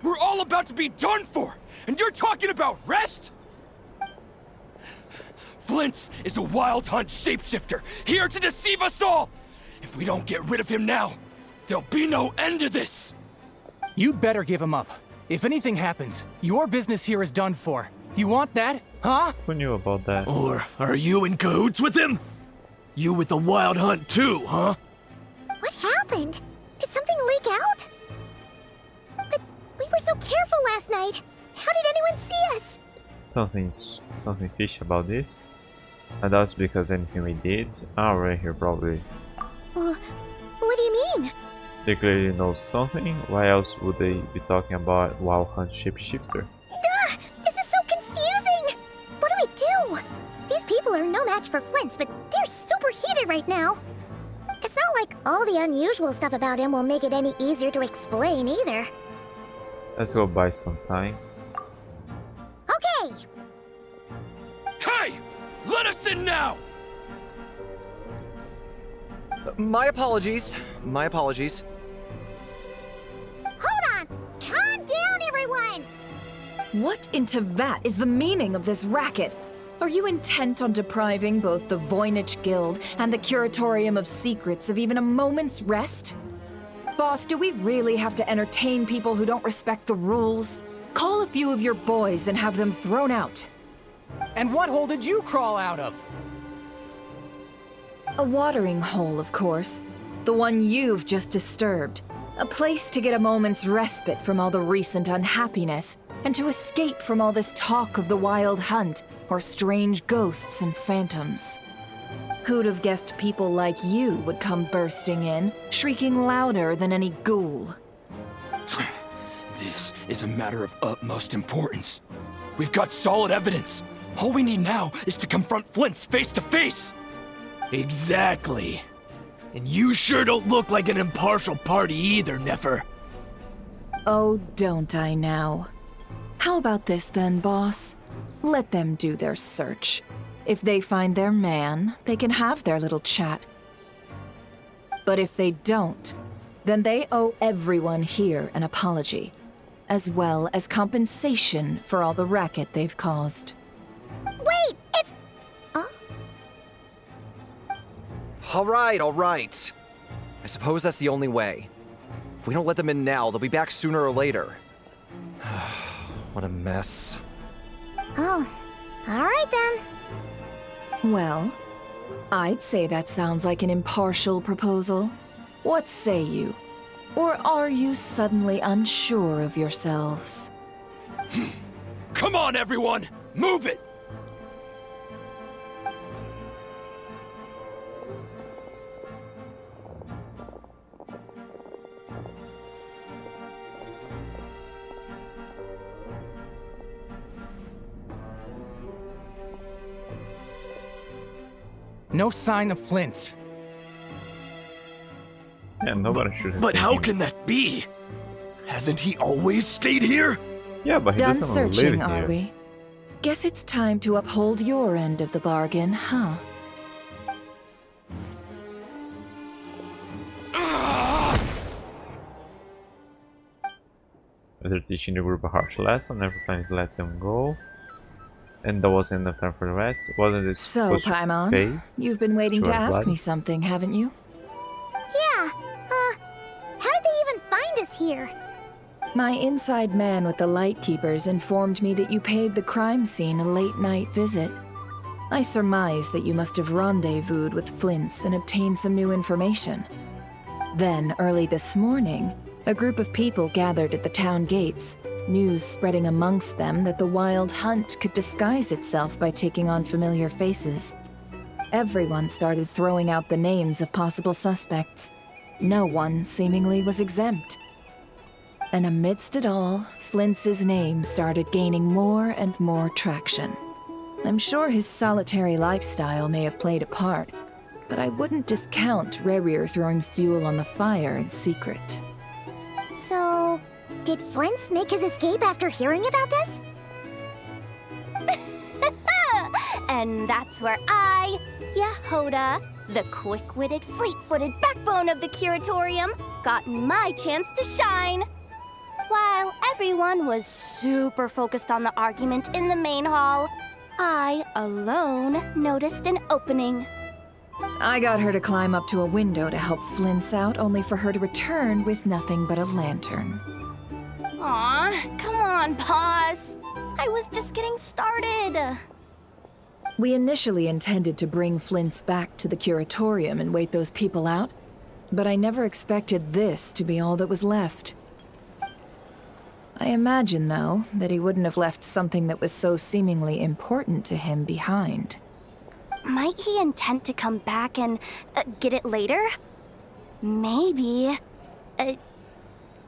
We're all about to be done for, and you're talking about rest? Flint's is a wild hunt shapeshifter, here to deceive us all! If we don't get rid of him now, there'll be no end to this! You'd better give him up. If anything happens, your business here is done for. You want that, huh? Who knew about that? Or are you in cahoots with him? You with the wild hunt too, huh? What happened? Did something leak out? But we were so careful last night. How did anyone see us? Something fishy about this. And that's because anything we did, right here probably. What do you mean? They clearly know something. Why else would they be talking about Wild Hunt Shapeshifter? Duh! This is so confusing! What do we do? These people are no match for Flint's, but they're super heated right now. It's not like all the unusual stuff about him will make it any easier to explain either. Let's go buy some time. Okay! Hey! Let us in now! My apologies. My apologies. Hold on! Calm down, everyone! What in Tevat is the meaning of this racket? Are you intent on depriving both the Voynich Guild and the Curatorium of Secrets of even a moment's rest? Boss, do we really have to entertain people who don't respect the rules? Call a few of your boys and have them thrown out. And what hole did you crawl out of? A watering hole, of course. The one you've just disturbed. A place to get a moment's respite from all the recent unhappiness, and to escape from all this talk of the wild hunt, or strange ghosts and phantoms. Who'd have guessed people like you would come bursting in, shrieking louder than any ghoul? This is a matter of utmost importance. We've got solid evidence. All we need now is to confront Flint's face to face. Exactly. And you sure don't look like an impartial party either, Nefer. Oh, don't I now? How about this then, boss? Let them do their search. If they find their man, they can have their little chat. But if they don't, then they owe everyone here an apology, as well as compensation for all the racket they've caused. Wait! It's... All right. I suppose that's the only way. If we don't let them in now, they'll be back sooner or later. What a mess. Oh, alright then. Well, I'd say that sounds like an impartial proposal. What say you? Or are you suddenly unsure of yourselves? Come on, everyone! Move it! No sign of Flint. Yeah, nobody should have But seen how him. can that be? Hasn't he always stayed here? Yeah, but he Done doesn't searching, live are here. we? Guess it's time to uphold your end of the bargain, huh? After teaching the group a harsh lesson, every time he let them go. And there wasn't enough time for the rest. Wasn't it So, supposed to Paimon, pay? you've been waiting to Sure, ask blood. me something, haven't you? Yeah, how did they even find us here? My inside man with the Lightkeepers informed me that you paid the crime scene a late-night visit. I surmise that you must have rendezvoused with Flint's and obtained some new information. Then, early this morning, a group of people gathered at the town gates, news spreading amongst them that the Wild Hunt could disguise itself by taking on familiar faces. Everyone started throwing out the names of possible suspects. No one, seemingly, was exempt. And amidst it all, Flint's name started gaining more and more traction. I'm sure his solitary lifestyle may have played a part, but I wouldn't discount Rerir throwing fuel on the fire in secret. So, did Flint's make his escape after hearing about this? And that's where I, Yehoda, the quick-witted, fleet-footed backbone of the curatorium, got my chance to shine. While everyone was super focused on the argument in the main hall, I alone noticed an opening. I got her to climb up to a window to help Flint's out, only for her to return with nothing but a lantern. Aw, come on, Paz. I was just getting started. We initially intended to bring Flint's back to the curatorium and wait those people out, but I never expected this to be all that was left. I imagine, though, that he wouldn't have left something that was so seemingly important to him behind. Might he intend to come back and get it later? Maybe.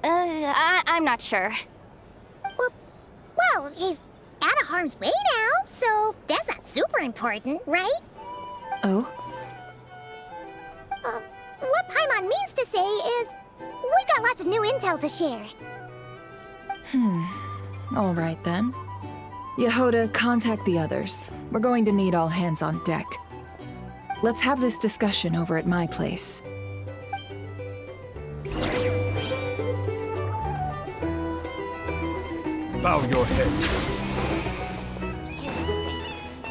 I'm not sure. Well, he's out of harm's way now, so that's not super important, right? Oh? What Paimon means to say is, we got lots of new intel to share. All right then. Yehoda, contact the others. We're going to need all hands on deck. Let's have this discussion over at my place. Bow your head.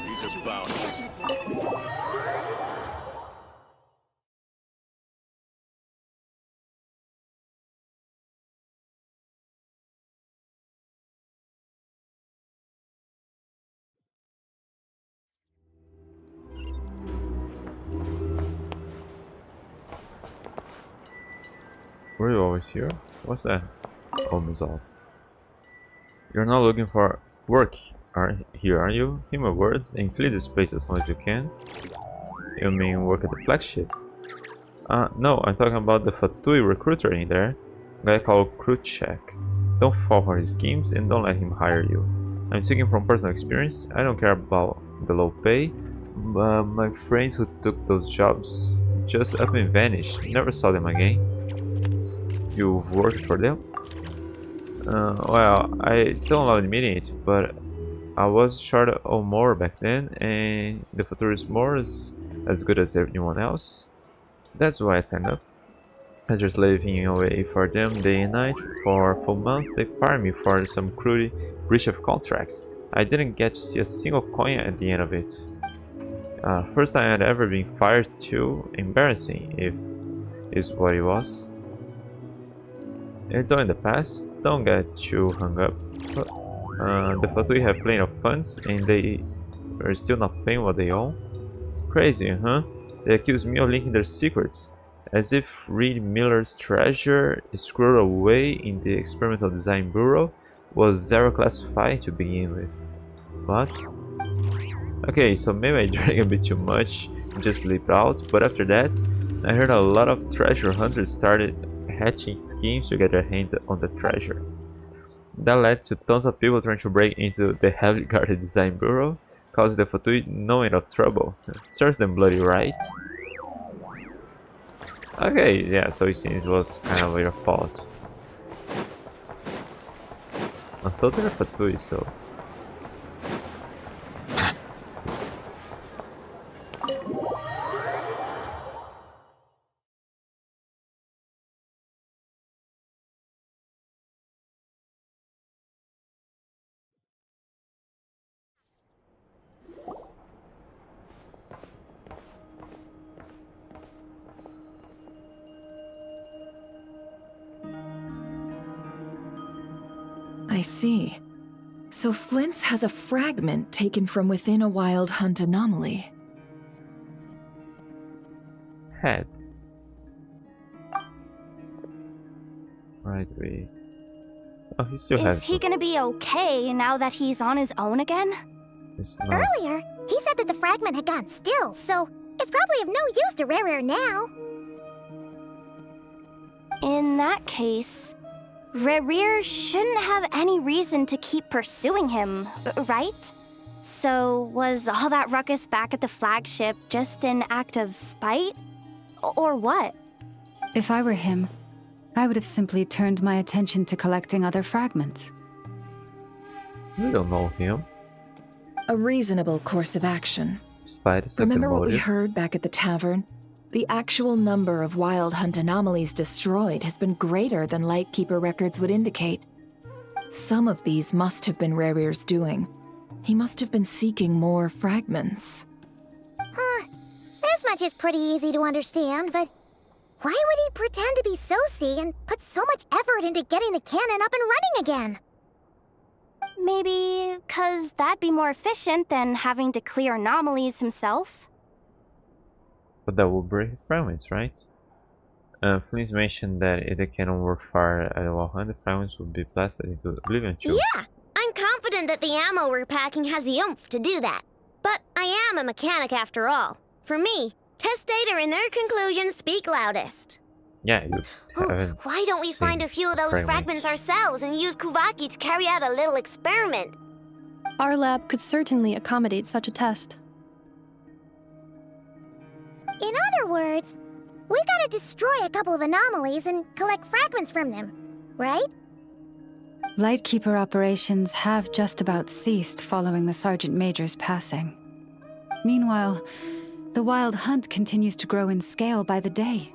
These are bounties. Were you always here? What's that? Oh, Mizal. You're not looking for work here, are you? Hear my words and clear this place as soon as you can. You mean work at the flagship? No, I'm talking about the Fatui recruiter in there. A guy called Krutchek. Don't fall for his schemes and don't let him hire you. I'm speaking from personal experience. I don't care about the low pay, but my friends who took those jobs just up and vanished. Never saw them again. You've worked for them? Well, I don't love admitting it, but I was short of more back then, and the Future's more is as good as everyone else. That's why I signed up. I just slaving away for them day and night. For a full month, they fired me for some crude breach of contract. I didn't get to see a single coin at the end of it. First time I'd ever been fired too. Embarrassing, if is what it was. It's all in the past, don't get too hung up. The Fatui have plenty of funds and they are still not paying what they owe. Crazy, huh? They accuse me of leaking their secrets, As if Reed Miller's treasure, squirreled away in the Experimental Design Bureau, was zero classified to begin with. What? Okay, so maybe I drank a bit too much and just slipped out, but after that, I heard a lot of treasure hunters started hatching schemes to get their hands on the treasure. That led to tons of people trying to break into the heavily guarded design bureau, causing the Fatui no end of trouble. Serves them bloody right. Okay, yeah, so it seems it was kind of your fault. I thought they were Fatui, so... I see. So Flint's has a fragment taken from within a wild hunt anomaly. Head. Right, we... Oh, he still has... Is he gonna be okay now that he's on his own again? It's not... Earlier, he said that the fragment had gotten still, so it's probably of no use to Rare now. In that case, Rerir shouldn't have any reason to keep pursuing him, right? So was all that ruckus back at the flagship just an act of spite? Or what? If I were him, I would have simply turned my attention to collecting other fragments. We don't know him. A reasonable course of action. Spiders have Remember the what we motive. heard back at the tavern? The actual number of wild hunt anomalies destroyed has been greater than Lightkeeper records would indicate. Some of these must have been Rerir's doing. He must have been seeking more fragments. This much is pretty easy to understand, but why would he pretend to be Soci and put so much effort into getting the cannon up and running again? Maybe 'cause that'd be more efficient than having to clear anomalies himself? But that will break fragments, right? Flint mentioned that if the cannon were fired at 100 fragments would be blasted into oblivion too. Yeah, I'm confident that the ammo we're packing has the oomph to do that. But I am a mechanic after all. For me, test data and their conclusions speak loudest. Yeah, you haven't Why don't we find a few of those fragments ourselves and use Kuvaki to carry out a little experiment? Our lab could certainly accommodate such a test. In other words, we gotta destroy a couple of anomalies and collect fragments from them, right? Lightkeeper operations have just about ceased following the Sergeant Major's passing. Meanwhile, the wild hunt continues to grow in scale by the day.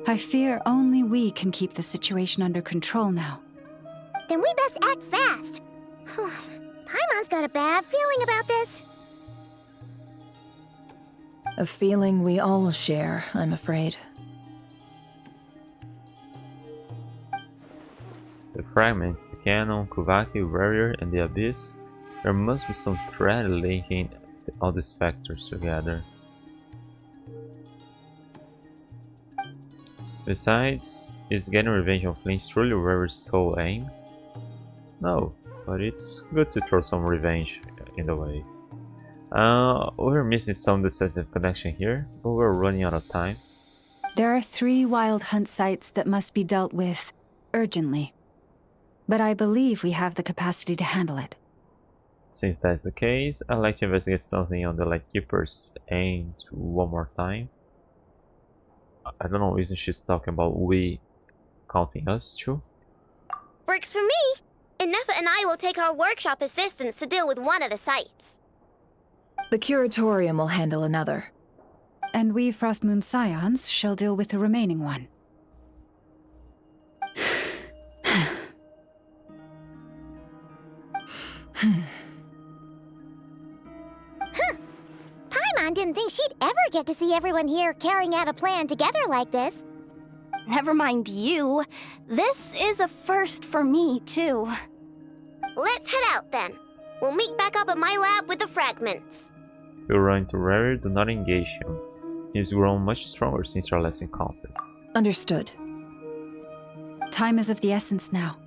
I fear only we can keep the situation under control now. Then we best act fast. Paimon's got a bad feeling about this. A feeling we all share, I'm afraid. The fragments, the cannon, Kuvaki, Warrior, and the Abyss. There must be some thread linking all these factors together. Besides, is getting revenge on Flint truly Warrior's sole aim? No, but it's good to throw some revenge in the way. We're missing some decisive connection here, but we're running out of time. There are 3 wild hunt sites that must be dealt with urgently. But I believe we have the capacity to handle it. Since that's the case, I'd like to investigate something on the Lightkeeper's aim one more time. I don't know, isn't she talking about we counting us too? Works for me. And Neffa and I will take our workshop assistants to deal with one of the sites. The Curatorium will handle another. And we Frostmoon Scions shall deal with the remaining one. Paimon didn't think she'd ever get to see everyone here carrying out a plan together like this. Never mind you. This is a first for me, too. Let's head out then. We'll meet back up at my lab with the fragments. If you run into Rare, do not engage him. He's grown much stronger since our last encounter. Understood. Time is of the essence now.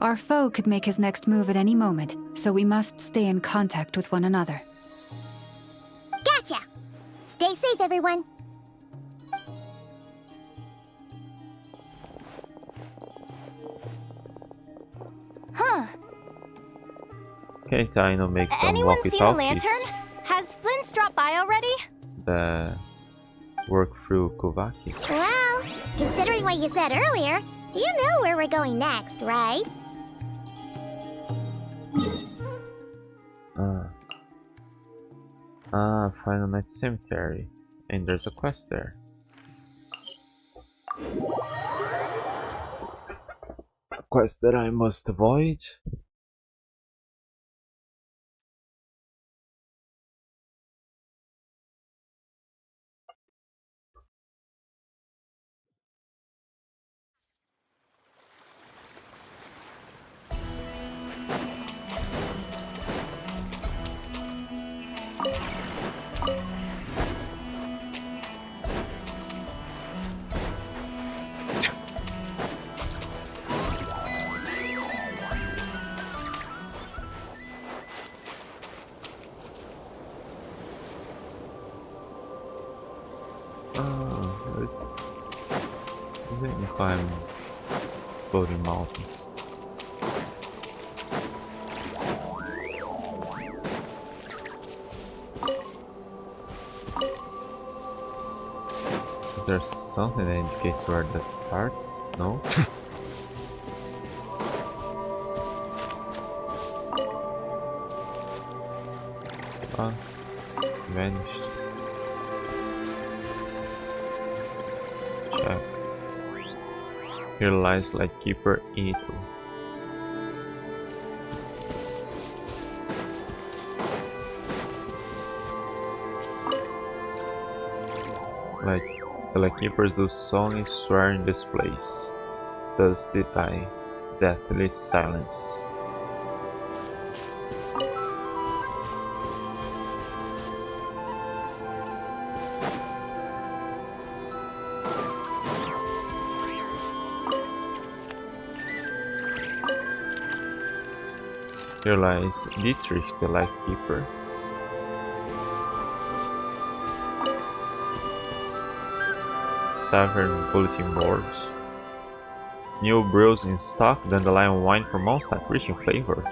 Our foe could make his next move at any moment, so we must stay in contact with one another. Gotcha! Stay safe, everyone. Huh. Okay, Dino makes some Anyone seen a walkie-talkies lantern? Has Flint's dropped by already? that work through Kovaki. Well, considering what you said earlier, you know where we're going next, right? Final Night Cemetery. And there's a quest there. A quest that I must avoid. I think if I'm floating mountains. Is there something that indicates where that starts? No? Ah, vanished. Check. Here lies Lightkeeper Ito. Like the Lightkeepers do solemnly swear in this place. Thus did I, deathly silence. Here lies Dietrich, the Lightkeeper. Tavern bulletin boards. New brews in stock, dandelion wine for Mondstadt, rich in flavor.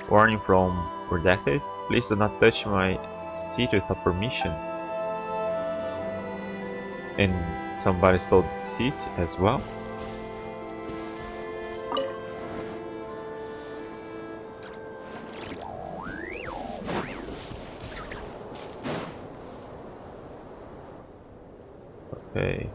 Warning from Redacted, please do not touch my seat without permission. And somebody stole the seat as well. Okay.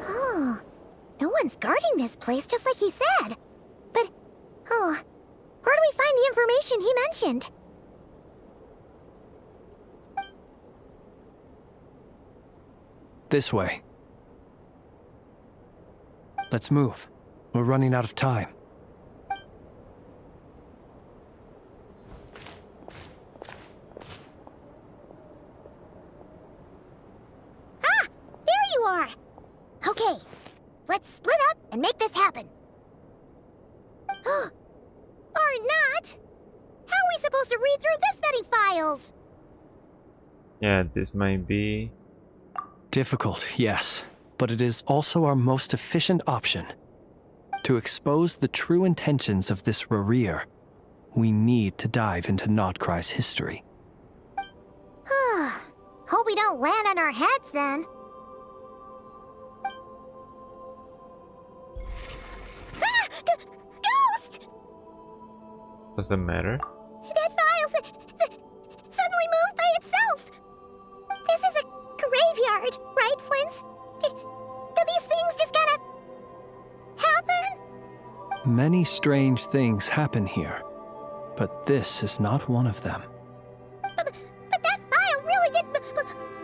Oh, no one's guarding this place, just like he said. But, oh, where do we find the information he mentioned? This way. Let's move. We're running out of time. There you are! Okay, let's split up and make this happen. Or not! How are we supposed to read through this many files? Yeah, this might be... Difficult, yes, but it is also our most efficient option. To expose the true intentions of this Rereer, we need to dive into nod-krai's history. Hope we don't land on our heads then. Ghost! What's the matter? That file suddenly moved by itself. This is a graveyard, right, Flint's? Do these things just kind of happen? Many strange things happen here, but this is not one of them. But that file really did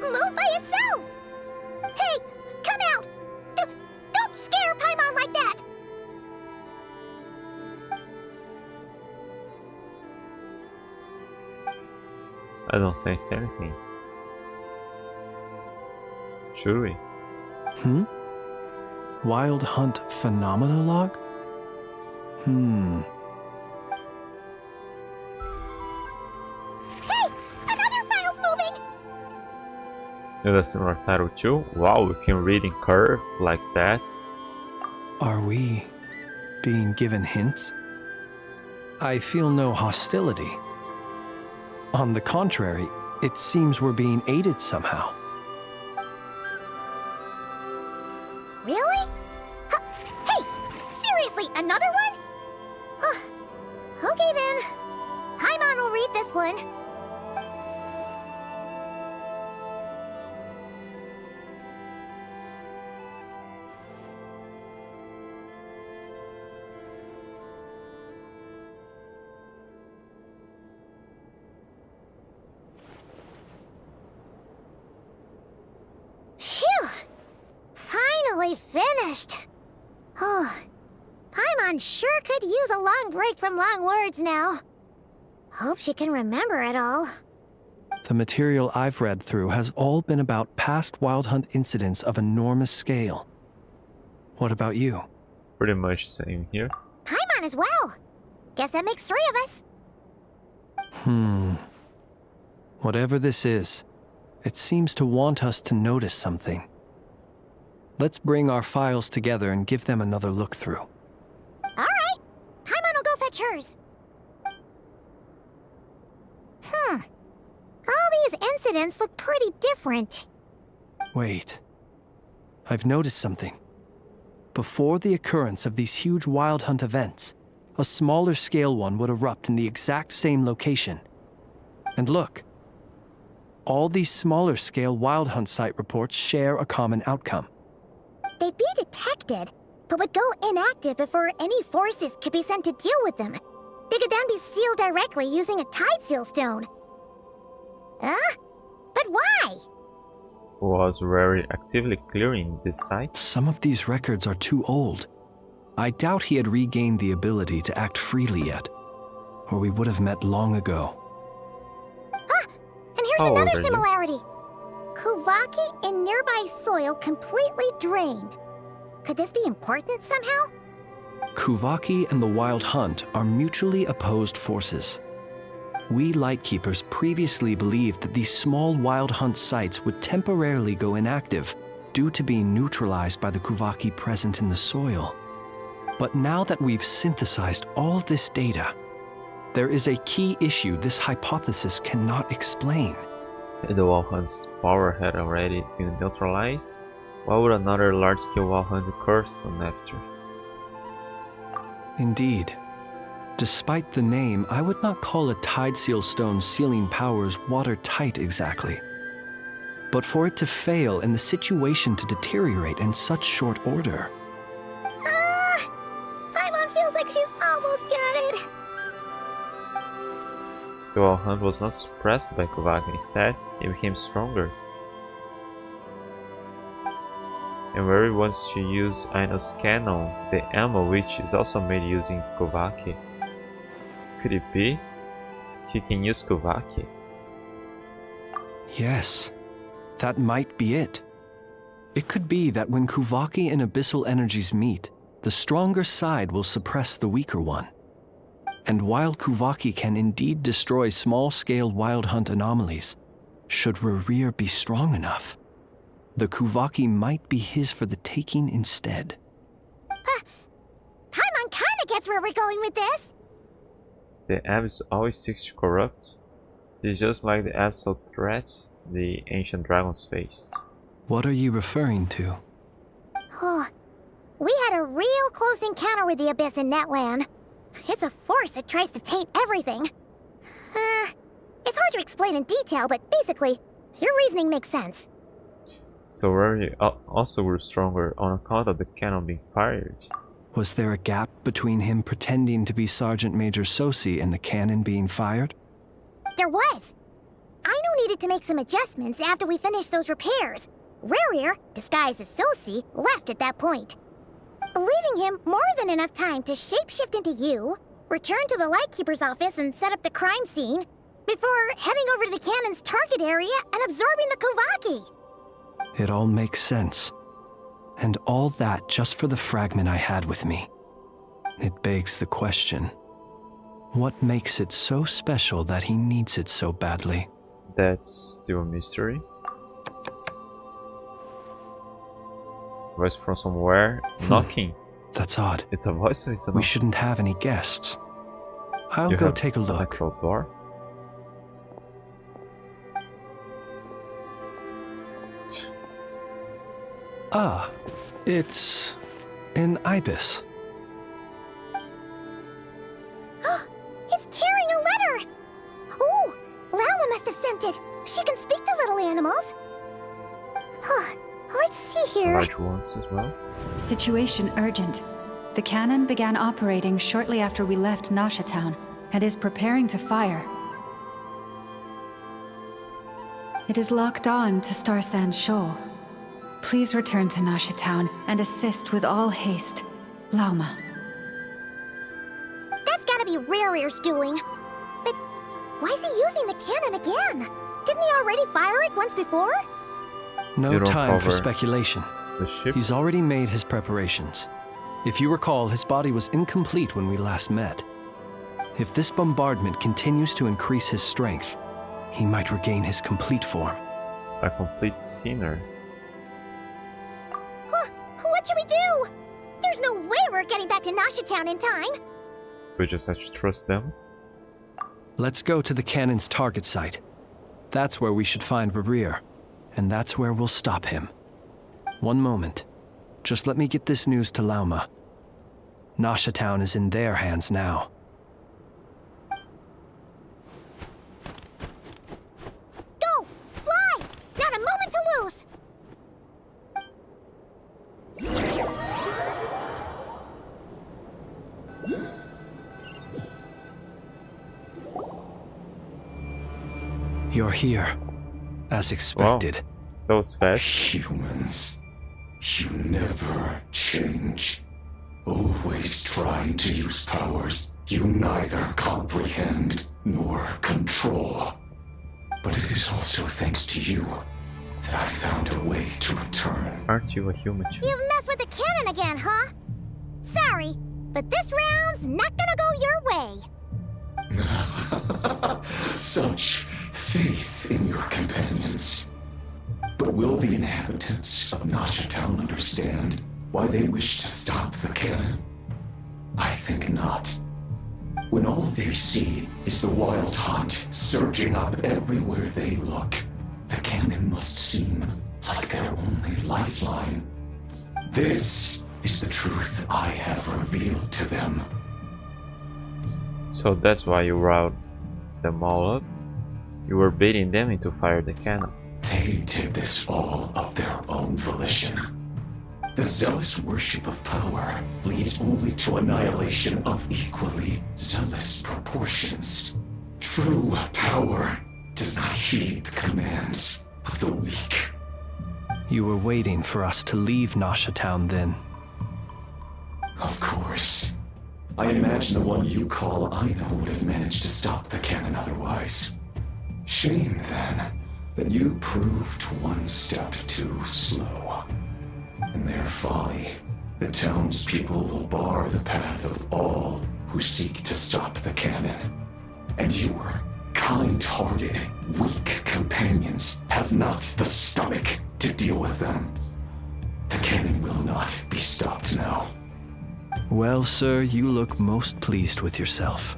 move by itself. Hey, come out! Don't scare Paimon like that. I don't sense anything. Should we? Wild Hunt Phenomena Log? Hey! Another file's moving! That's in our title too? Wow, we can read in curve like that. Are we being given hints? I feel no hostility. On the contrary, it seems we're being aided somehow. Really? Hey! Seriously, another one? Okay then. Paimon will read this one. Phew! Finally finished. Oh, Paimon sure could use a long break from long words now. Hope she can remember it all. The material I've read through has all been about past Wild Hunt incidents of enormous scale. What about you? Pretty much same here. Paimon as well. Guess that makes 3 of us. Whatever this is, it seems to want us to notice something. Let's bring our files together and give them another look through. All right. Paimon will go fetch hers. All these incidents look pretty different. Wait. I've noticed something. Before the occurrence of these huge Wild Hunt events, a smaller scale one would erupt in the exact same location. And look. All these smaller scale Wild Hunt site reports share a common outcome. They'd be detected, but would go inactive before any forces could be sent to deal with them. They could then be sealed directly using a tide seal stone. Huh? But why? Was Rary actively clearing this site? Some of these records are too old. I doubt he had regained the ability to act freely yet, or we would have met long ago. And here's How old another are you? similarity. Kuvaki and nearby soil completely drained. Could this be important somehow? Kuvaki and the Wild Hunt are mutually opposed forces. We Lightkeepers previously believed that these small Wild Hunt sites would temporarily go inactive due to being neutralized by the Kuvaki present in the soil. But now that we've synthesized all this data, there is a key issue this hypothesis cannot explain. If the Wild Hunt's power had already been neutralized, why would another large-scale Wild Hunt occur soon after? Indeed. Despite the name, I would not call a tide seal stone sealing powers watertight exactly. But for it to fail and the situation to deteriorate in such short order. Paimon feels like she's almost got it. The Wild Hunt was not suppressed by Kuvaki, instead, it became stronger. And Rary wants to use Aino's cannon, the ammo which is also made using Kuvaki. Could it be? He can use Kuvaki. Yes, that might be it. It could be that when Kuvaki and abyssal energies meet, the stronger side will suppress the weaker one. And while Kuvaki can indeed destroy small-scale Wild Hunt anomalies, should Rerir be strong enough, the Kuvaki might be his for the taking instead. Paimon kinda gets where we're going with this. The Abyss always seeks to corrupt. It's just like the abyssal threats the ancient dragons faced. What are you referring to? Oh, we had a real close encounter with the Abyss in Netland. It's a force that tries to taint everything. It's hard to explain in detail, but basically, your reasoning makes sense. So Rary also grew stronger on account of the cannon being fired. Was there a gap between him pretending to be Sergeant Major Sosi and the cannon being fired? There was. Aino needed to make some adjustments after we finished those repairs. Rerir, disguised as Sosi, left at that point, leaving him more than enough time to shapeshift into you, return to the Lightkeeper's office and set up the crime scene, Before heading over to the cannon's target area and absorbing the Kovaki. It all makes sense. And all that just for the fragment I had with me. It begs the question, what makes it so special that he needs it so badly? That's still a mystery. Voice from somewhere knocking. That's odd. It's a voice or it's a knock? We shouldn't have any guests. I'll You go have take a an look. actual door? Ah, it's an ibis. It's carrying a letter! Ooh, Lala must have sent it. She can speak to little animals. Huh, let's see here. Large ones as well. Situation urgent. The cannon began operating shortly after we left Nasha Town and is preparing to fire. It is locked on to Star Sand Shoal. Please return to Nasha Town and assist with all haste. Lauma. That's gotta be Rare's doing. But why is he using the cannon again? Didn't he already fire it once before? No You don't time for cover speculation. The ship? He's already made his preparations. If you recall, his body was incomplete when we last met. If this bombardment continues to increase his strength, he might regain his complete form. A complete sinner. Huh, what should we do? There's no way we're getting back to Nasha Town in time. We just have to trust them. Let's go to the cannon's target site. That's where we should find Rarir, and that's where we'll stop him. One moment. Just let me get this news to Lauma. Nasha Town is in their hands now. Go! Fly! Not a moment to lose! You're here, as expected. That was fast. Humans, you never change. Always trying to use powers you neither comprehend nor control. But it is also thanks to you that I found a way to return. Aren't you a human too? You've messed with the cannon again, huh? Sorry, but this round's not gonna go your way. Such faith in your companions. But will the inhabitants of Nasha Town understand why they wish to stop the cannon? I think not. When all they see is the wild hunt surging up everywhere they look, the cannon must seem like their only lifeline. This is the truth I have revealed to them. So that's why you riled them all up? You were baiting them into fire the cannon. They did this all of their own volition. The zealous worship of power leads only to annihilation of equally zealous proportions. True power does not heed the commands of the weak. You were waiting for us to leave Nasha Town then. Of course. I imagine the one you call Aina would have managed to stop the cannon otherwise. Shame, then, that you proved one step too slow. In their folly, the townspeople will bar the path of all who seek to stop the cannon. And your kind-hearted, weak companions have not the stomach to deal with them. The cannon will not be stopped now. Well, sir, you look most pleased with yourself.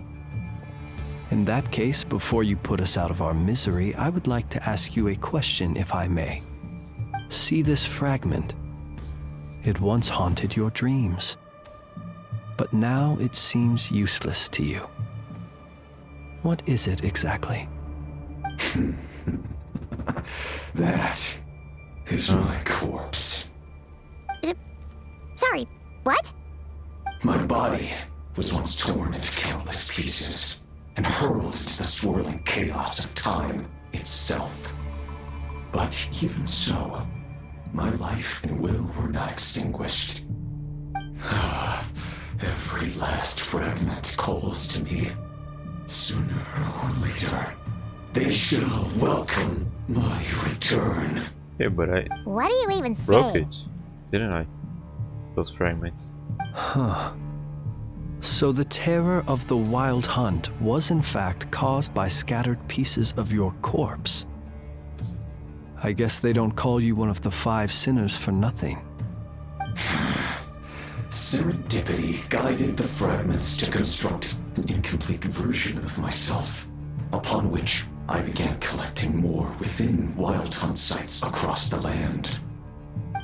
In that case, before you put us out of our misery, I would like to ask you a question, if I may. See this fragment? It once haunted your dreams, but now it seems useless to you. What is it exactly? That is my corpse. Sorry, what? My body was once torn into countless pieces and hurled into the swirling chaos of time itself. But even so, my life and will were not extinguished. Every last fragment calls to me. Sooner or later, They shall welcome my return. Yeah, but I What do you even broke say? it, didn't I? Those fragments. Huh. So the terror of the Wild Hunt was in fact caused by scattered pieces of your corpse. I guess they don't call you one of the 5 sinners for nothing. Serendipity guided the fragments to construct an incomplete version of myself, upon which I began collecting more within Wild Hunt sites across the land.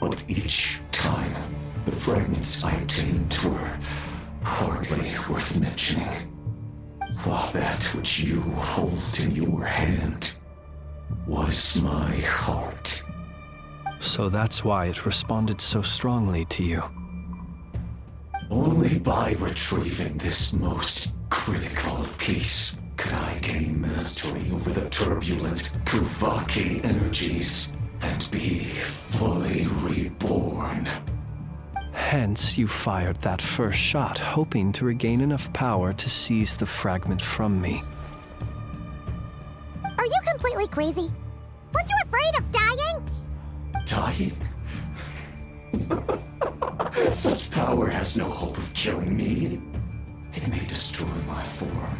But each time, the fragments I obtained were hardly worth mentioning, while that which you hold in your hand was my heart. So that's why it responded so strongly to you. Only by retrieving this most critical piece could I gain mastery over the turbulent Kuvaki energies and be fully reborn. Hence, you fired that first shot, hoping to regain enough power to seize the fragment from me. Are you completely crazy? Weren't you afraid of dying? Dying? Such power has no hope of killing me. It may destroy my form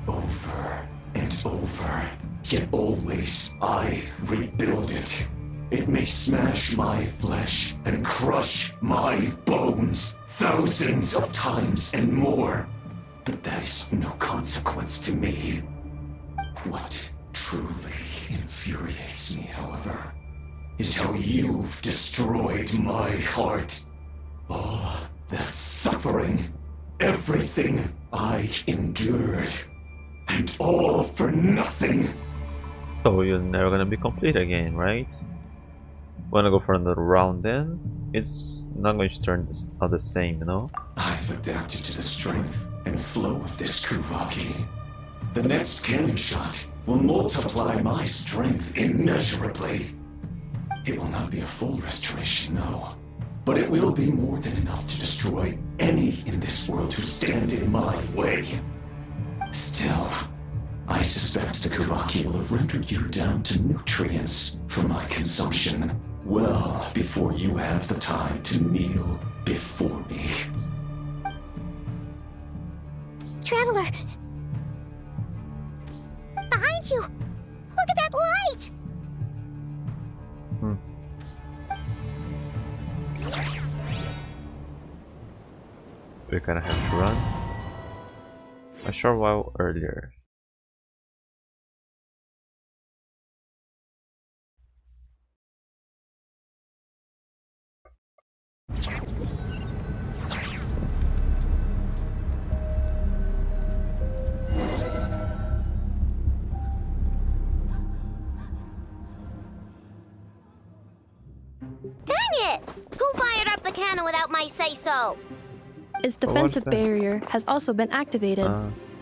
over and over, yet always I rebuild it. It may smash my flesh and crush my bones thousands of times and more, but that is of no consequence to me. What truly infuriates me, however, is how you've destroyed my heart. All that suffering, everything I endured, and all for nothing. So you're never gonna be complete again, right? Wanna go for another round then? It's not going to turn out the same, you know? I've adapted to the strength and flow of this Kuvaki. The next cannon shot will multiply my strength immeasurably. It will not be a full restoration, no. But it will be more than enough to destroy any in this world who stand in my way. Still, I suspect the Kuvaki will have rendered you down to nutrients for my consumption well before you have the time to kneel before me. Traveler! Behind you! Look at that light! We're gonna have to run a short while earlier. Dang it! Who fired up the cannon without my say-so? Its But what's defensive that? barrier has also been activated,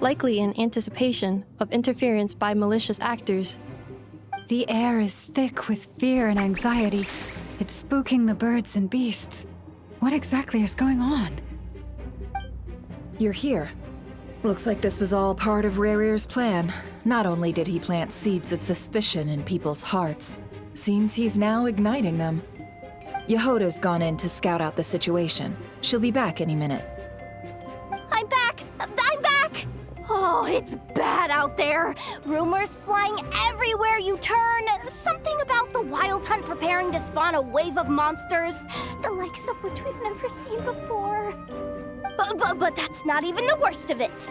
likely in anticipation of interference by malicious actors. The air is thick with fear and anxiety. It's spooking the birds and beasts. What exactly is going on? You're here. Looks like this was all part of Rarir's plan. Not only did he plant seeds of suspicion in people's hearts, seems he's now igniting them. Yehoda's gone in to scout out the situation. She'll be back any minute. I'm back! I'm back! Oh, it's bad out there. Rumors flying everywhere you turn. Something about the Wild Hunt preparing to spawn a wave of monsters, the likes of which we've never seen before. But that's not even the worst of it.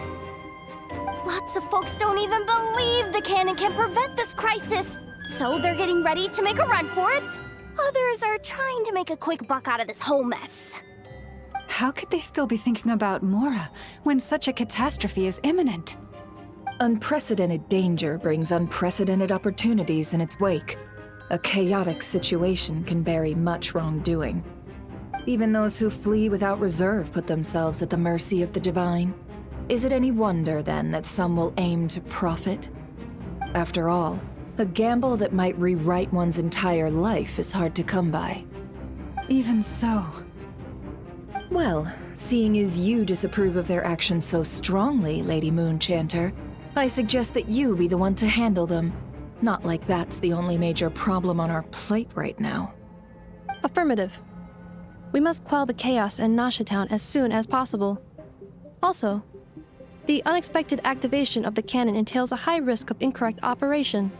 Lots of folks don't even believe the cannon can prevent this crisis, so they're getting ready to make a run for it. Others are trying to make a quick buck out of this whole mess. How could they still be thinking about Mora when such a catastrophe is imminent? Unprecedented danger brings unprecedented opportunities in its wake. A chaotic situation can bury much wrongdoing. Even those who flee without reserve put themselves at the mercy of the divine. Is it any wonder, then, that some will aim to profit? After all, a gamble that might rewrite one's entire life is hard to come by. Even so. Well, seeing as you disapprove of their actions so strongly, Lady Moonchanter, I suggest that you be the one to handle them. Not like that's the only major problem on our plate right now. Affirmative. We must quell the chaos in Nasha Town as soon as possible. Also, the unexpected activation of the cannon entails a high risk of incorrect operation.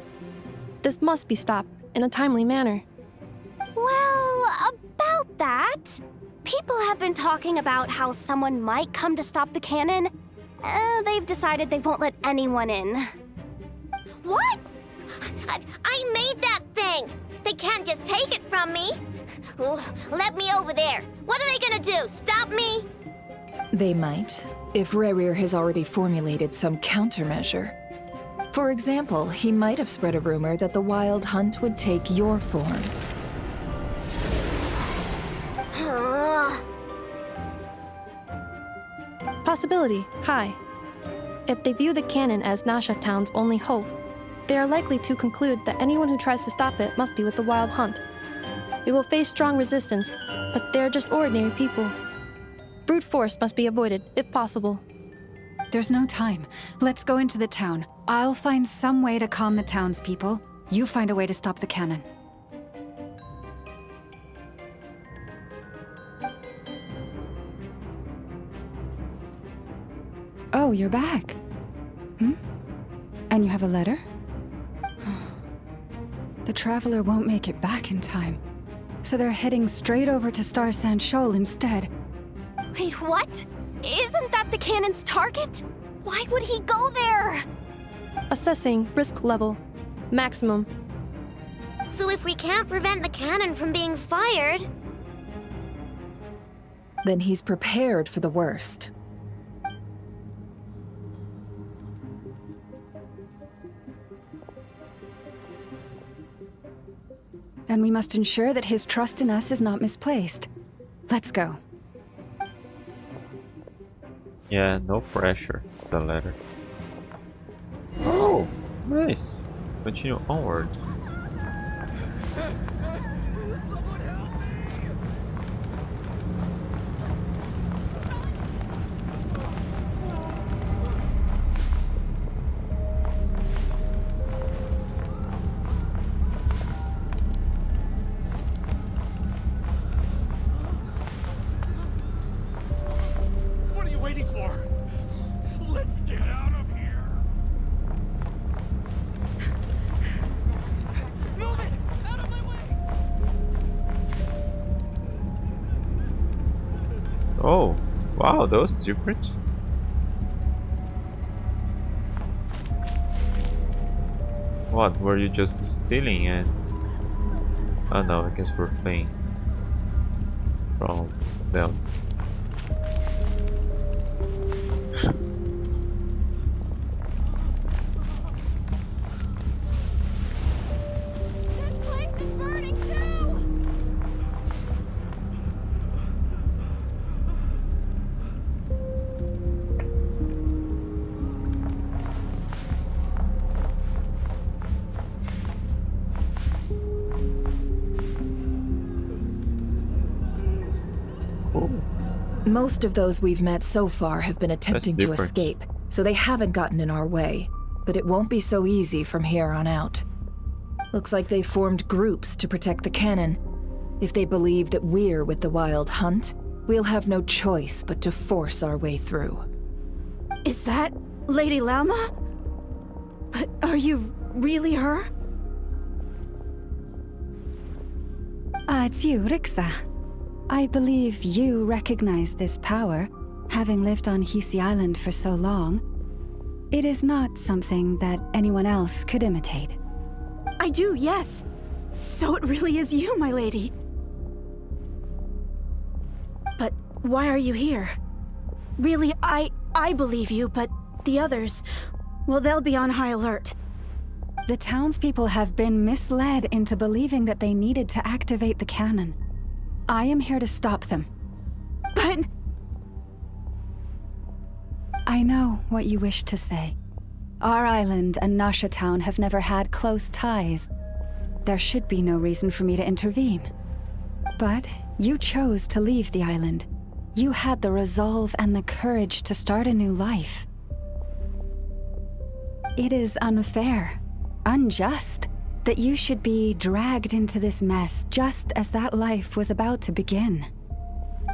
This must be stopped in a timely manner. Well, about that, people have been talking about how someone might come to stop the cannon. They've decided they won't let anyone in. What? I made that thing! They can't just take it from me! Let me over there! What are they gonna do? Stop me? They might, if Rerir has already formulated some countermeasure. For example, he might have spread a rumor that the Wild Hunt would take your form. Possibility high. If they view the cannon as Nasha Town's only hope, they are likely to conclude that anyone who tries to stop it must be with the Wild Hunt. We will face strong resistance, but they are just ordinary people. Brute force must be avoided, if possible. There's no time. Let's go into the town. I'll find some way to calm the townspeople. You find a way to stop the cannon. Oh, you're back. And you have a letter? The Traveler won't make it back in time. So they're heading straight over to Star Sand Shoal instead. Wait, what? Isn't that the cannon's target? Why would he go there? Assessing risk level. Maximum. So if we can't prevent the cannon from being fired... Then he's prepared for the worst. And we must ensure that his trust in us is not misplaced. Let's go. Yeah, no pressure, the letter. Oh, nice. Continue onward. Oh, wow, those different. What, were you just stealing and... Oh no, I guess we're playing from them. Most of those we've met so far have been attempting to escape, so they haven't gotten in our way. But it won't be so easy from here on out. Looks like they formed groups to protect the cannon. If they believe that we're with the Wild Hunt, we'll have no choice but to force our way through. Is that Lady Lama? But are you really her? It's you, Rixa. I believe you recognize this power, having lived on Hisi Island for so long. It is not something that anyone else could imitate. I do, yes. So it really is you, my lady. But why are you here? Really, I believe you, but the others, well, they'll be on high alert. The townspeople have been misled into believing that they needed to activate the cannon. I am here to stop them. But... I know what you wish to say. Our island and Nasha Town have never had close ties. There should be no reason for me to intervene. But you chose to leave the island. You had the resolve and the courage to start a new life. It is unfair, unjust, that you should be dragged into this mess just as that life was about to begin.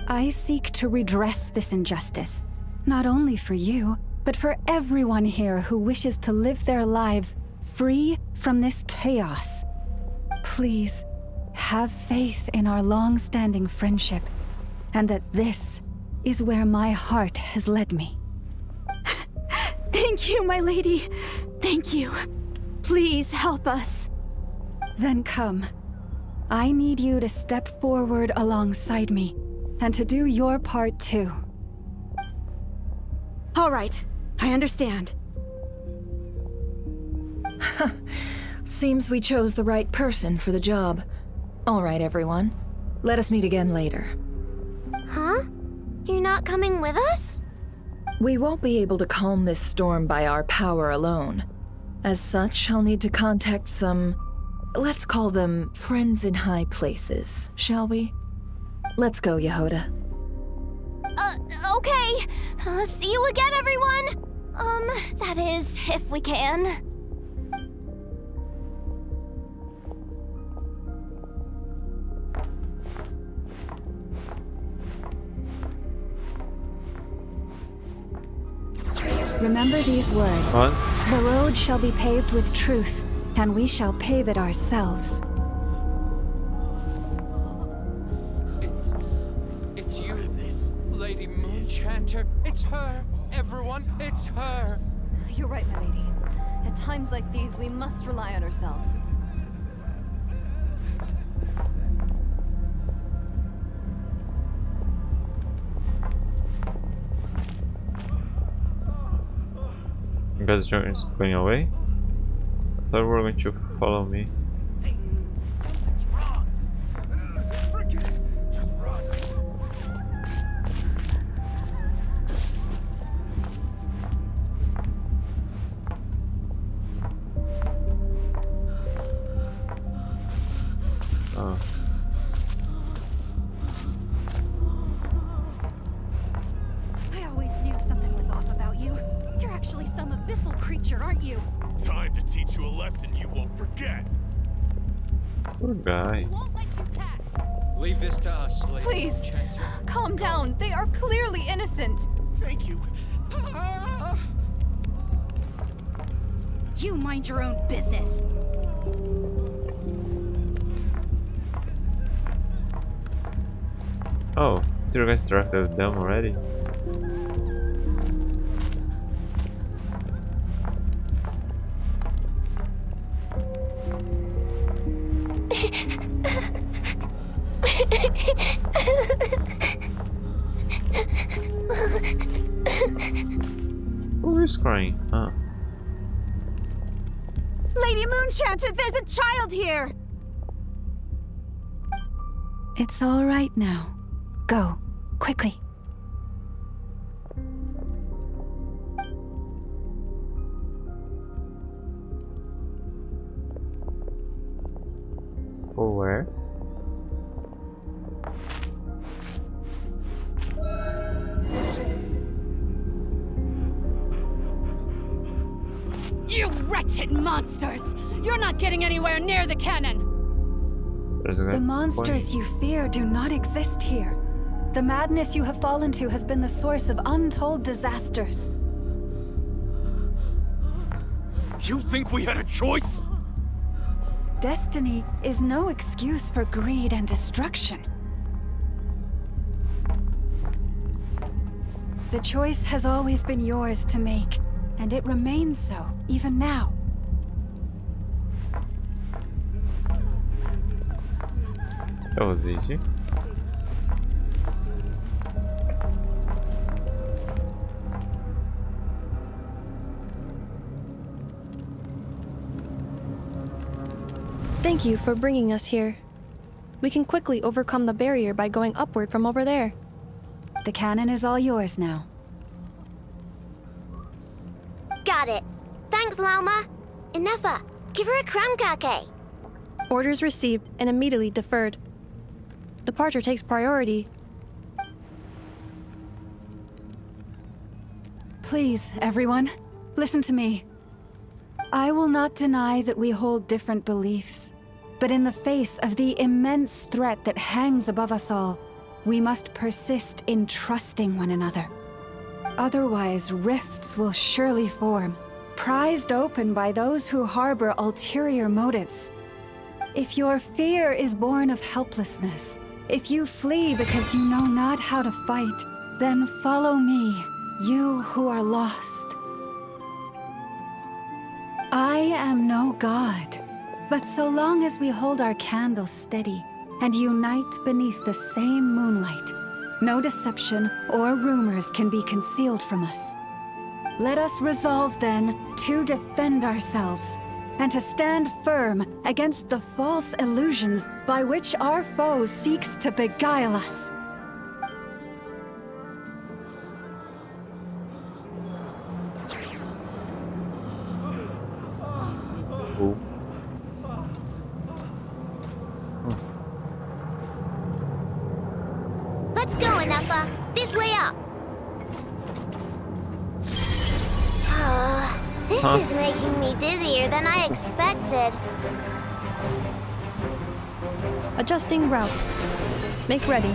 I seek to redress this injustice, not only for you, but for everyone here who wishes to live their lives free from this chaos. Please, have faith in our long-standing friendship, and that this is where my heart has led me. Thank you, my lady. Thank you. Please help us. Then come. I need you to step forward alongside me, and to do your part too. All right, I understand. Seems we chose the right person for the job. All right, everyone. Let us meet again later. Huh? You're not coming with us? We won't be able to calm this storm by our power alone. As such, I'll need to contact some... let's call them friends in high places, shall we? Let's go, Yehoda. Okay. See you again, everyone! That is, if we can. Remember these words. What? The road shall be paved with truth, and we shall pave it ourselves. It's you, Lady Moonchanter. It's her. Everyone, it's her. You're right, my lady. At times like these, we must rely on ourselves. You guys are going away? I thought you were going to follow me. Oh. I always knew something was off about you. You're actually some abyssal creature, aren't you? Time to teach you a lesson you won't forget. Poor guy. Won't let you pass. Leave this to us, Lady Please, Moonchanter. calm down. They are clearly innocent. Thank you. You mind your own business. Oh, did you guys directed them already? Who is crying? Huh? Lady Moonchanter, there's a child here! It's all right now. Go, quickly. For where? You wretched monsters! You're not getting anywhere near the cannon! The monsters you fear do not exist here. The madness you have fallen to has been the source of untold disasters. You think we had a choice? Destiny is no excuse for greed and destruction. The choice has always been yours to make, and it remains so, even now. That was easy. Thank you for bringing us here. We can quickly overcome the barrier by going upward from over there. The cannon is all yours now. Got it. Thanks, Lauma. Inefa, give her a crankake. Orders received and immediately deferred. Departure takes priority. Please, everyone, listen to me. I will not deny that we hold different beliefs, but in the face of the immense threat that hangs above us all, we must persist in trusting one another. Otherwise, rifts will surely form, prized open by those who harbor ulterior motives. If your fear is born of helplessness, if you flee because you know not how to fight, then follow me, you who are lost. I am no god, but so long as we hold our candles steady and unite beneath the same moonlight, no deception or rumors can be concealed from us. Let us resolve then to defend ourselves and to stand firm against the false illusions by which our foe seeks to beguile us. Let's go, Anafa. This way up. This is making me dizzier than I expected. Adjusting route. Make ready.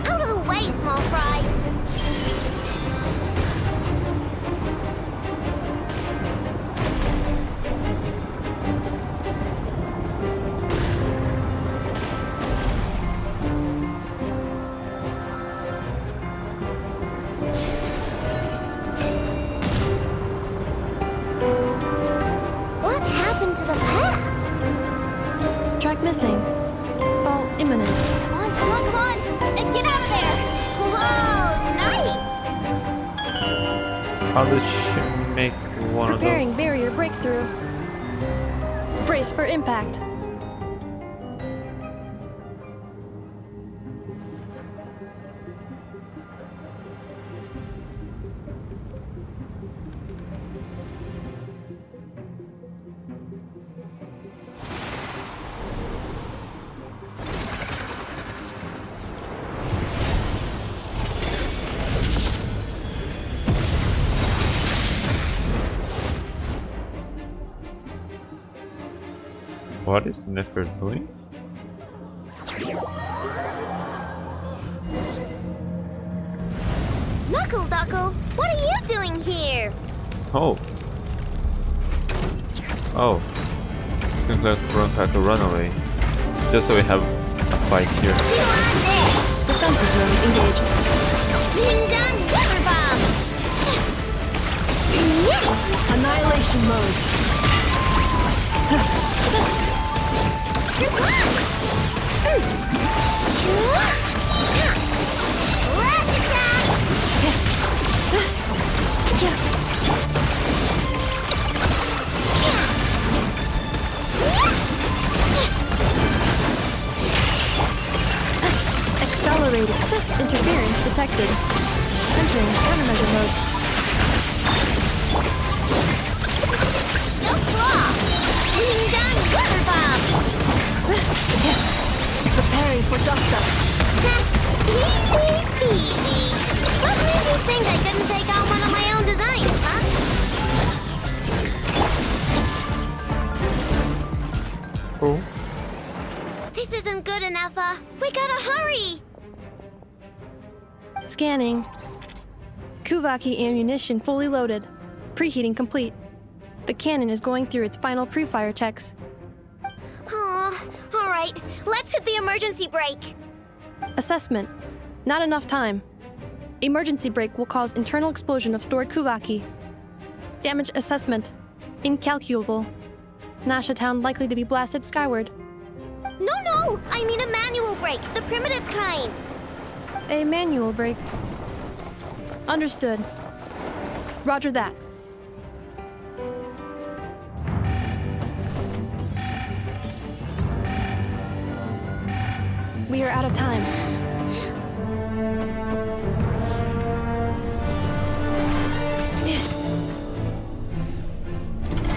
Out of the way, small fry. To the path. Track missing. Fall imminent. Come on, come on, come on! Get out of there! Whoa, nice! How does she make one Preparing of those? barrier breakthrough. Brace for impact. What is Niffer doing? Knuckle Duckle, what are you doing here? Oh. Oh. You can like run away. Just so we have a fight here. Defensive mode engaged. Ding dong weather bomb! Annihilation mode. Come on! Rush attack! Accelerated. Interference detected. Entering countermeasure mode. No flaw! Ding dong weather bomb! Preparing for dust up. Easy peasy. What made you think I couldn't take on one of my own designs, huh? Oh. This isn't good enough, we gotta hurry! Scanning. Kuvaki ammunition fully loaded. Preheating complete. The cannon is going through its final pre-fire checks. Aw, alright, let's hit the emergency brake. Assessment. Not enough time. Emergency brake will cause internal explosion of stored Kuvaki. Damage assessment. Incalculable. Nasha Town likely to be blasted skyward. No, I mean a manual brake, the primitive kind. A manual brake. Understood. Roger that. We are out of time.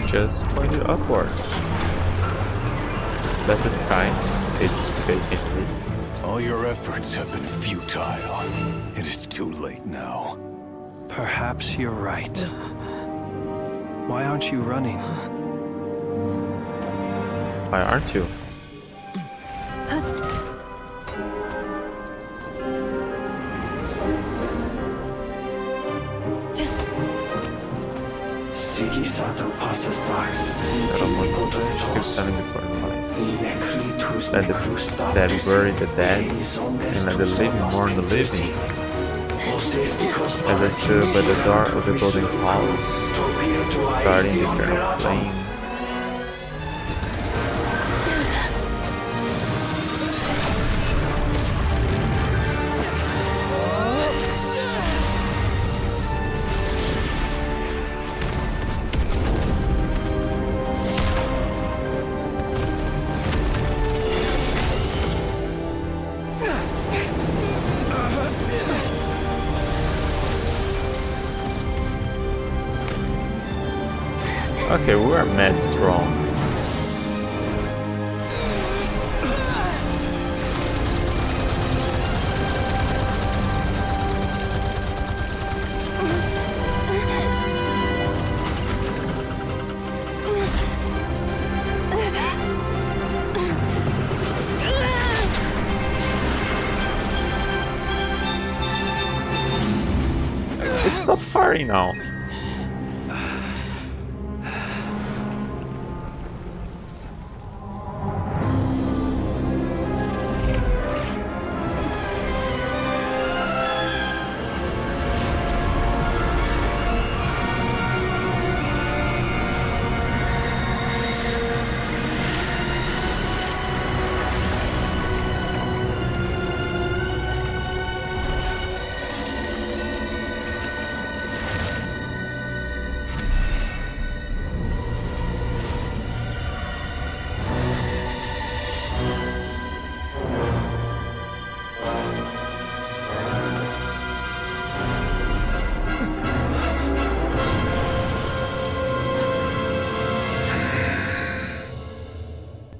Just point it upwards. That's the sky. It's fake indeed. All your efforts have been futile. It is too late now. Perhaps you're right. Why aren't you running? Why aren't you? Keep standing before the light. Let the bury the dead, and let the living mourn the living. As I stood by the door of the golden halls, guarding the eternal flame. Okay, we are mad strong. It's not firing now.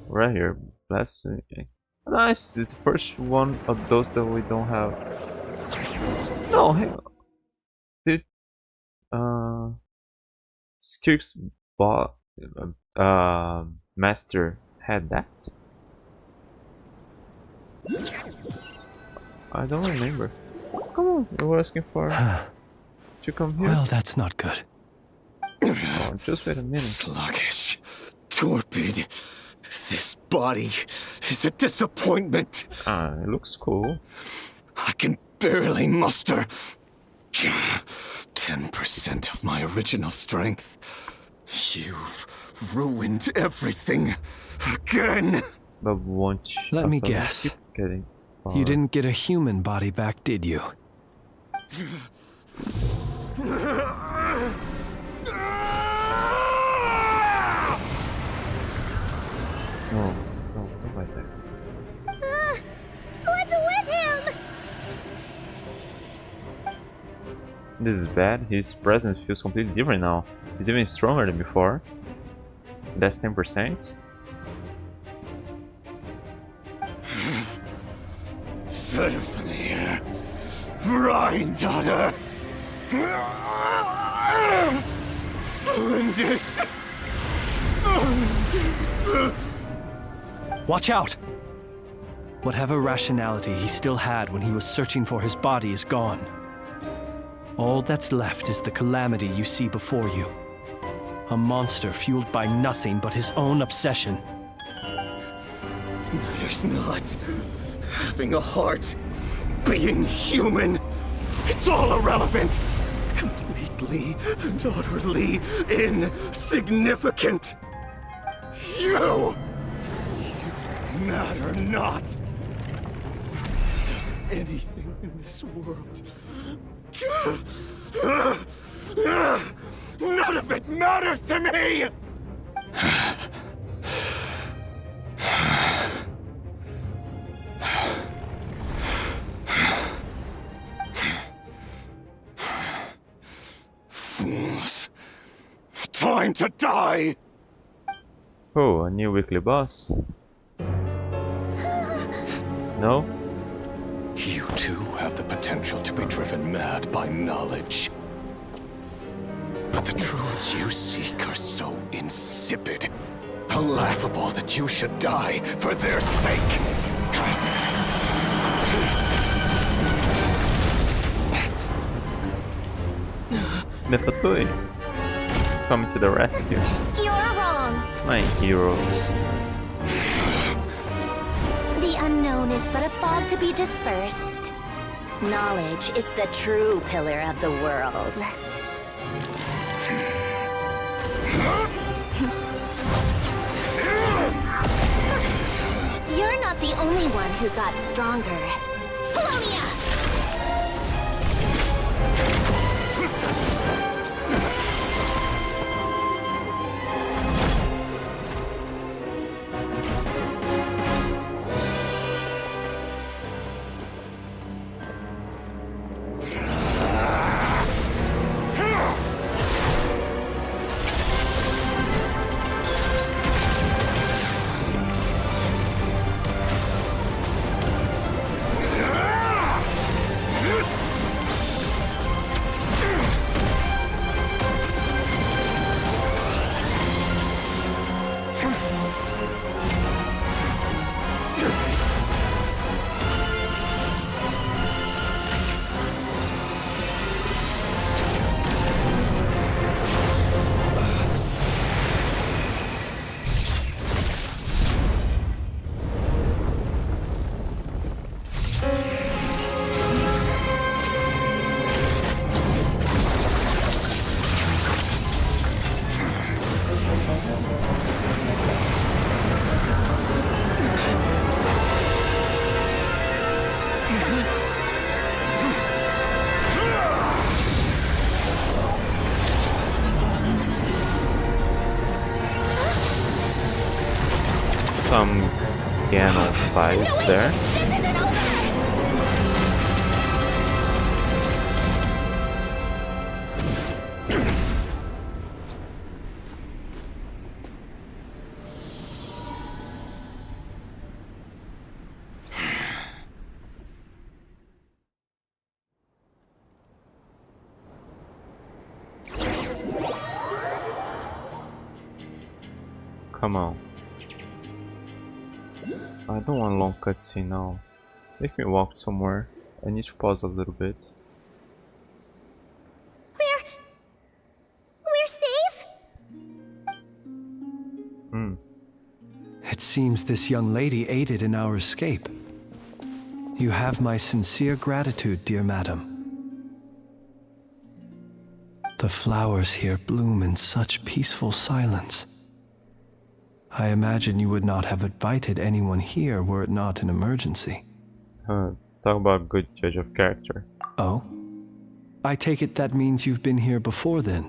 Right here, blasphemy. Nice, it's the first one of those that we don't have. No, hang on. Did Skirk's master had that? I don't remember. Come on, you were asking for to come here. Well, that's not good. Oh, just wait a minute. Sluggish, torpid. This body is a disappointment. It looks cool. I can barely muster 10% of my original strength. You've ruined everything again. But won't you? Let me guess. You didn't get a human body back, did you? No, don't like that. What's with him? This is bad. His presence feels completely different now. He's even stronger than before. That's 10%. Ferfnir, Rhine-daughter, Flinders. Watch out! Whatever rationality he still had when he was searching for his body is gone. All that's left is the calamity you see before you. A monster fueled by nothing but his own obsession. Matters not. Having a heart, being human, it's all irrelevant. Completely and utterly insignificant. You matter not. Does anything in this world? None of it matters to me! Fools. Time to die! Oh, a new weekly boss. No? the potential to be driven mad by knowledge. But the truths you seek are so insipid. How laughable that you should die for their sake. Mepatui, coming to the rescue. You're wrong. My heroes. The unknown is but a fog to be dispersed. Knowledge is the true pillar of the world. You're not the only one who got stronger. Polonia! Some piano vibes there. Come on. I don't want a long cutscene now. Make me walk somewhere. I need to pause a little bit. We're safe? It seems this young lady aided in our escape. You have my sincere gratitude, dear madam. The flowers here bloom in such peaceful silence. I imagine you would not have invited anyone here were it not an emergency. Talk about good judge of character. Oh? I take it that means you've been here before then.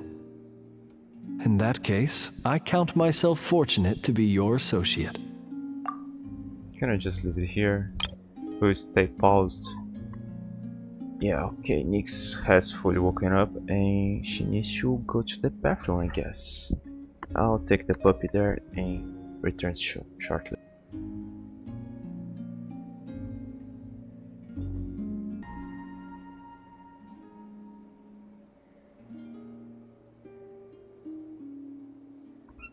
In that case, I count myself fortunate to be your associate. Can I just leave it here? We'll stay paused. Yeah, okay, Nyx has fully woken up and she needs to go to the bathroom, I guess. I'll take the puppy there and return shortly.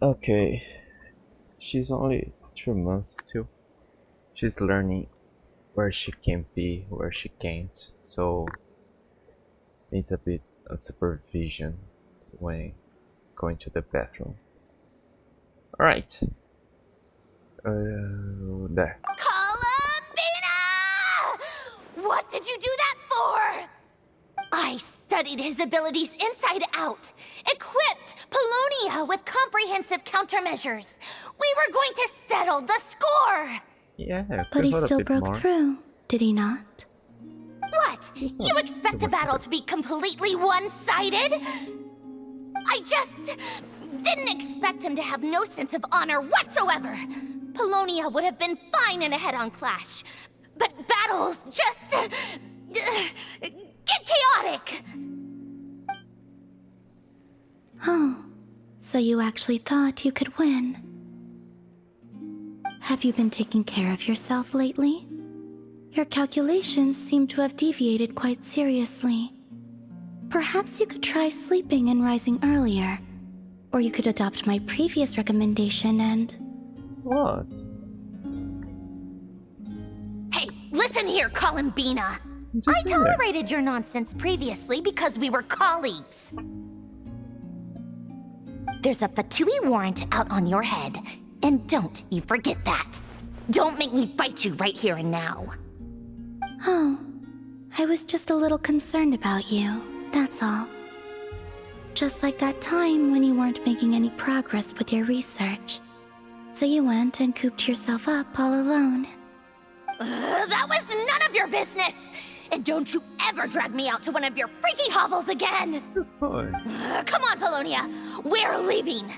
Okay, she's only 3 months still. She's learning where she can be, where she can't, so needs a bit of supervision when going to the bathroom. Alright. There. Columbina! What did you do that for? I studied his abilities inside out, equipped Polonia with comprehensive countermeasures. We were going to settle the score! Yeah, But he still broke more. through, did he not? What? You expect a battle to be completely one-sided? I just didn't expect him to have no sense of honor whatsoever. Polonia would have been fine in a head-on clash, but battles just get chaotic. Oh, so you actually thought you could win? Have you been taking care of yourself lately? Your calculations seem to have deviated quite seriously. Perhaps you could try sleeping and rising earlier. Or you could adopt my previous recommendation and... What? Hey, listen here, Columbina! I tolerated your nonsense previously because we were colleagues. There's a Fatui warrant out on your head, and don't you forget that. Don't make me fight you right here and now. Oh, I was just a little concerned about you, that's all. Just like that time when you weren't making any progress with your research. So you went and cooped yourself up all alone. That was none of your business! And don't you ever drag me out to one of your freaky hovels again! Come on, Polonia! We're leaving!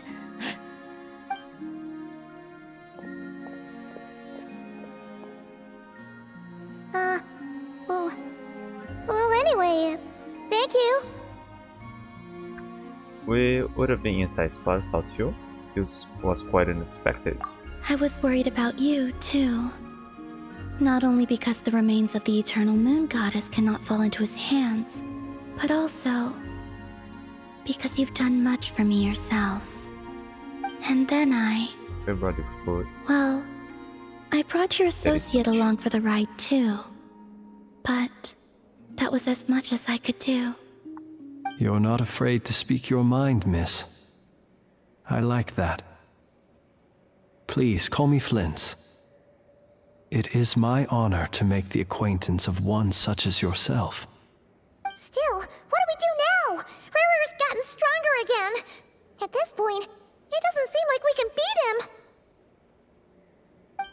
Well, anyway, thank you. We would have been in a tight spot without you. This was quite unexpected. I was worried about you, too. Not only because the remains of the Eternal Moon Goddess cannot fall into his hands, but also because you've done much for me yourselves. And then Everybody food. well, I brought your associate along for the ride, too. But that was as much as I could do. You're not afraid to speak your mind, miss. I like that. Please, call me Flint. It is my honor to make the acquaintance of one such as yourself. Still, what do we do now? Rarer's gotten stronger again. At this point, it doesn't seem like we can beat him.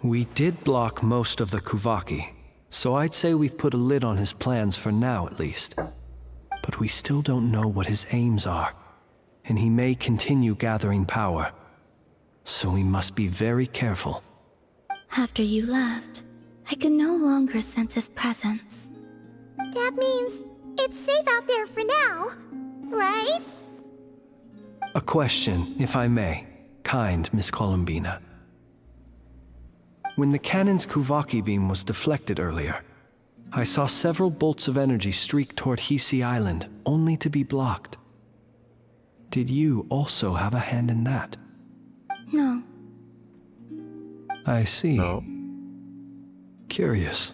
We did block most of the Kuvaki, so I'd say we've put a lid on his plans for now at least. But we still don't know what his aims are, and he may continue gathering power. So we must be very careful. After you left, I could no longer sense his presence. That means it's safe out there for now, right? A question, if I may, kind Miss Columbina. When the cannon's Kuvaki beam was deflected earlier, I saw several bolts of energy streak toward Hisi Island, only to be blocked. Did you also have a hand in that? No. I see. No. Curious.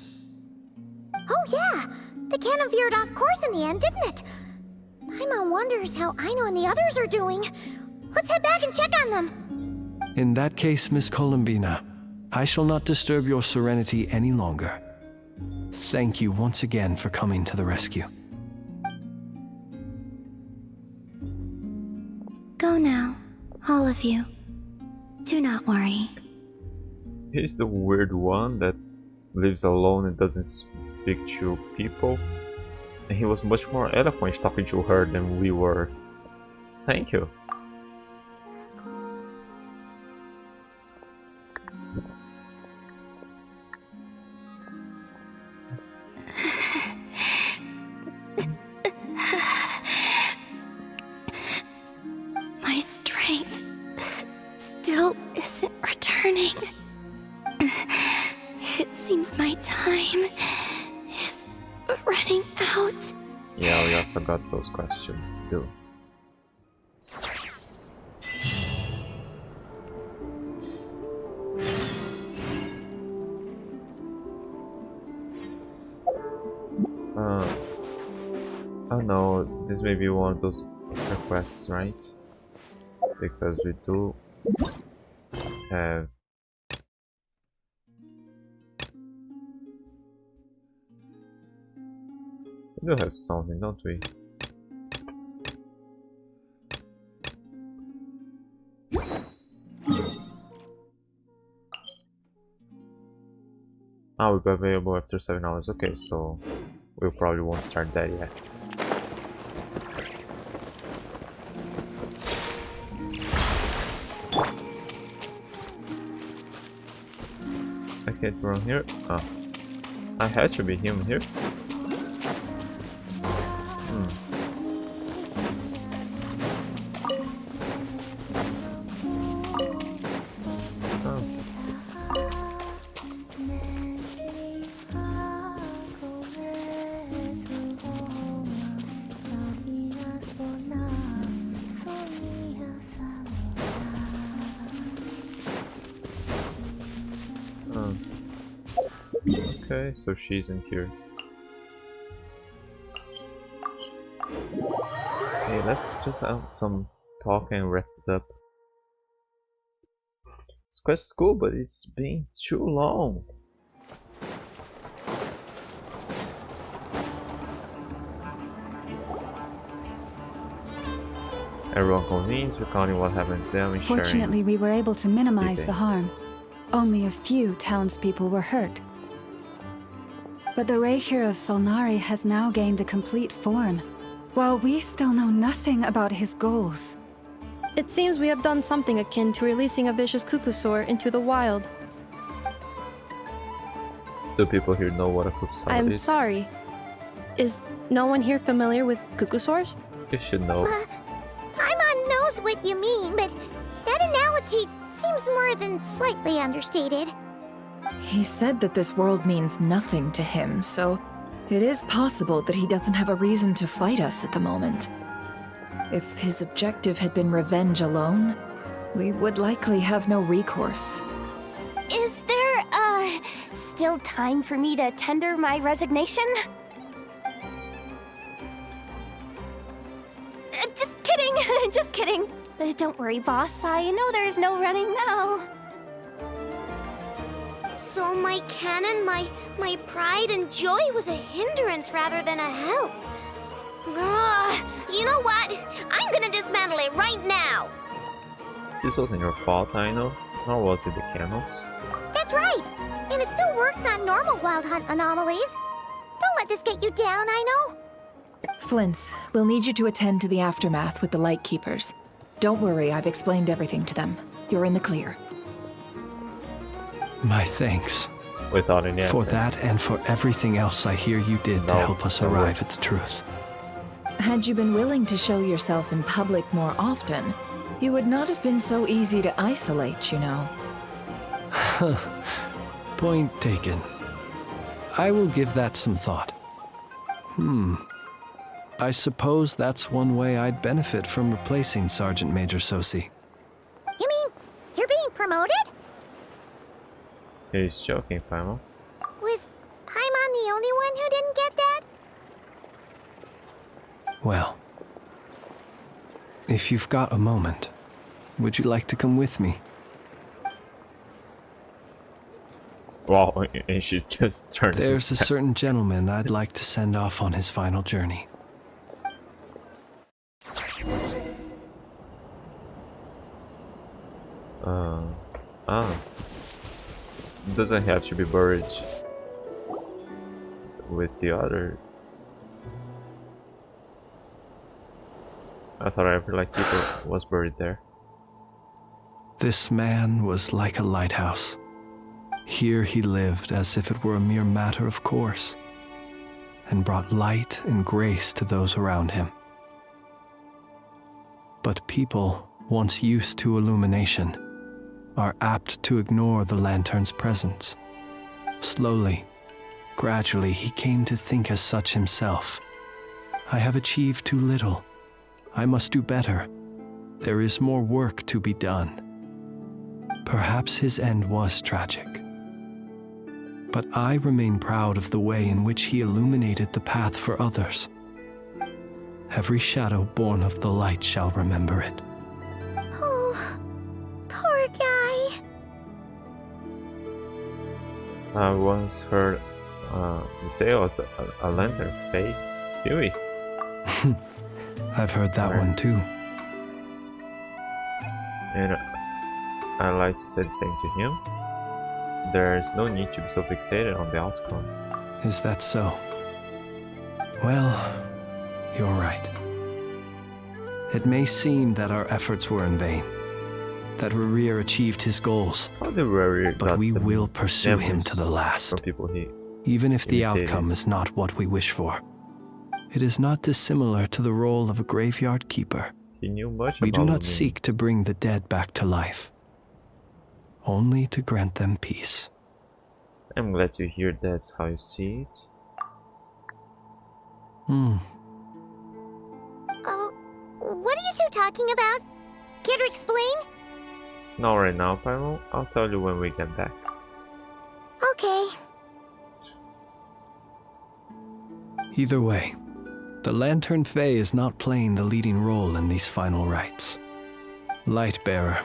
Oh yeah, the cannon veered off course in the end, didn't it? Paimon wonders how Aino and the others are doing. Let's head back and check on them. In that case, Miss Columbina, I shall not disturb your serenity any longer. Thank you once again for coming to the rescue. Go now, all of you. Do not worry. He's the weird one that lives alone and doesn't speak to people. And he was much more eloquent talking to her than we were. Thank you. My strength still isn't returning. It seems my time is running out. Yeah, we also got those questions too. Oh no, this may be one of those requests, right? Because we do have something, don't we? Ah, we'll be available after 7 hours. Okay, so we probably won't start that yet. I can't run here. Ah, I had to be him here. Okay, so she's in here. Okay, let's just have some talk and wrap this up. It's quite cool, but it's been too long. Everyone convenes, recounting what happened to them and sharing. Fortunately, we were able to minimize the details. harm. Only a few townspeople were hurt. But the Reikir of Solnari has now gained a complete form, while we still know nothing about his goals. It seems we have done something akin to releasing a vicious Kukusaur into the wild. Do people here know what a Kukusaur is? I'm sorry. Is no one here familiar with Kukusaurs? You should know. Paimon knows what you mean, but that analogy seems more than slightly understated. He said that this world means nothing to him, so it is possible that he doesn't have a reason to fight us at the moment. If his objective had been revenge alone, we would likely have no recourse. Is there, still time for me to tender my resignation? Just kidding, just kidding. Don't worry, boss. I know there's no running now. So my canon, my pride and joy was a hindrance rather than a help. You know what? I'm gonna dismantle it right now. This wasn't your fault, I know. Nor was it the camels. That's right. And it still works on normal wild hunt anomalies. Don't let this get you down, I know. Flints, we'll need you to attend to the aftermath with the Lightkeepers. Don't worry, I've explained everything to them. You're in the clear. My thanks. Without any For evidence. that and for everything else I hear you did to help us arrive at the truth. Had you been willing to show yourself in public more often, you would not have been so easy to isolate, you know. Point taken. I will give that some thought. I suppose that's one way I'd benefit from replacing Sergeant Major Sosi. You mean you're being promoted? He's joking, Paimon. Was Paimon the only one who didn't get that? Well, if you've got a moment, would you like to come with me? Wow, and she just turns. There's a certain gentleman I'd like to send off on his final journey. Doesn't have to be buried with the other. I thought every Lightkeeper was buried there. This man was like a lighthouse. Here he lived as if it were a mere matter of course, and brought light and grace to those around him. But people, once used to illumination, are apt to ignore the lantern's presence. Slowly, gradually, he came to think as such himself. I have achieved too little. I must do better. There is more work to be done. Perhaps his end was tragic. But I remain proud of the way in which he illuminated the path for others. Every shadow born of the light shall remember it. Oh, poor guy. I once heard the tale of a lantern, Theory. I've heard that one too. And I like to say the same to him. There's no need to be so fixated on the outcome. Is that so? Well, you're right. It may seem that our efforts were in vain, that Rerir achieved his goals, but we will pursue him to the last, even if the outcome is not what we wish for. It is not dissimilar to the role of a graveyard keeper. He knew much We about do not Lumine. seek to bring the dead back to life, only to grant them peace. I'm glad to hear that's how you see it. What are you two talking about? Care to explain? Not right now, Paimon. I'll tell you when we get back. Okay. Either way, the Lantern Fae is not playing the leading role in these final rites. Lightbearer,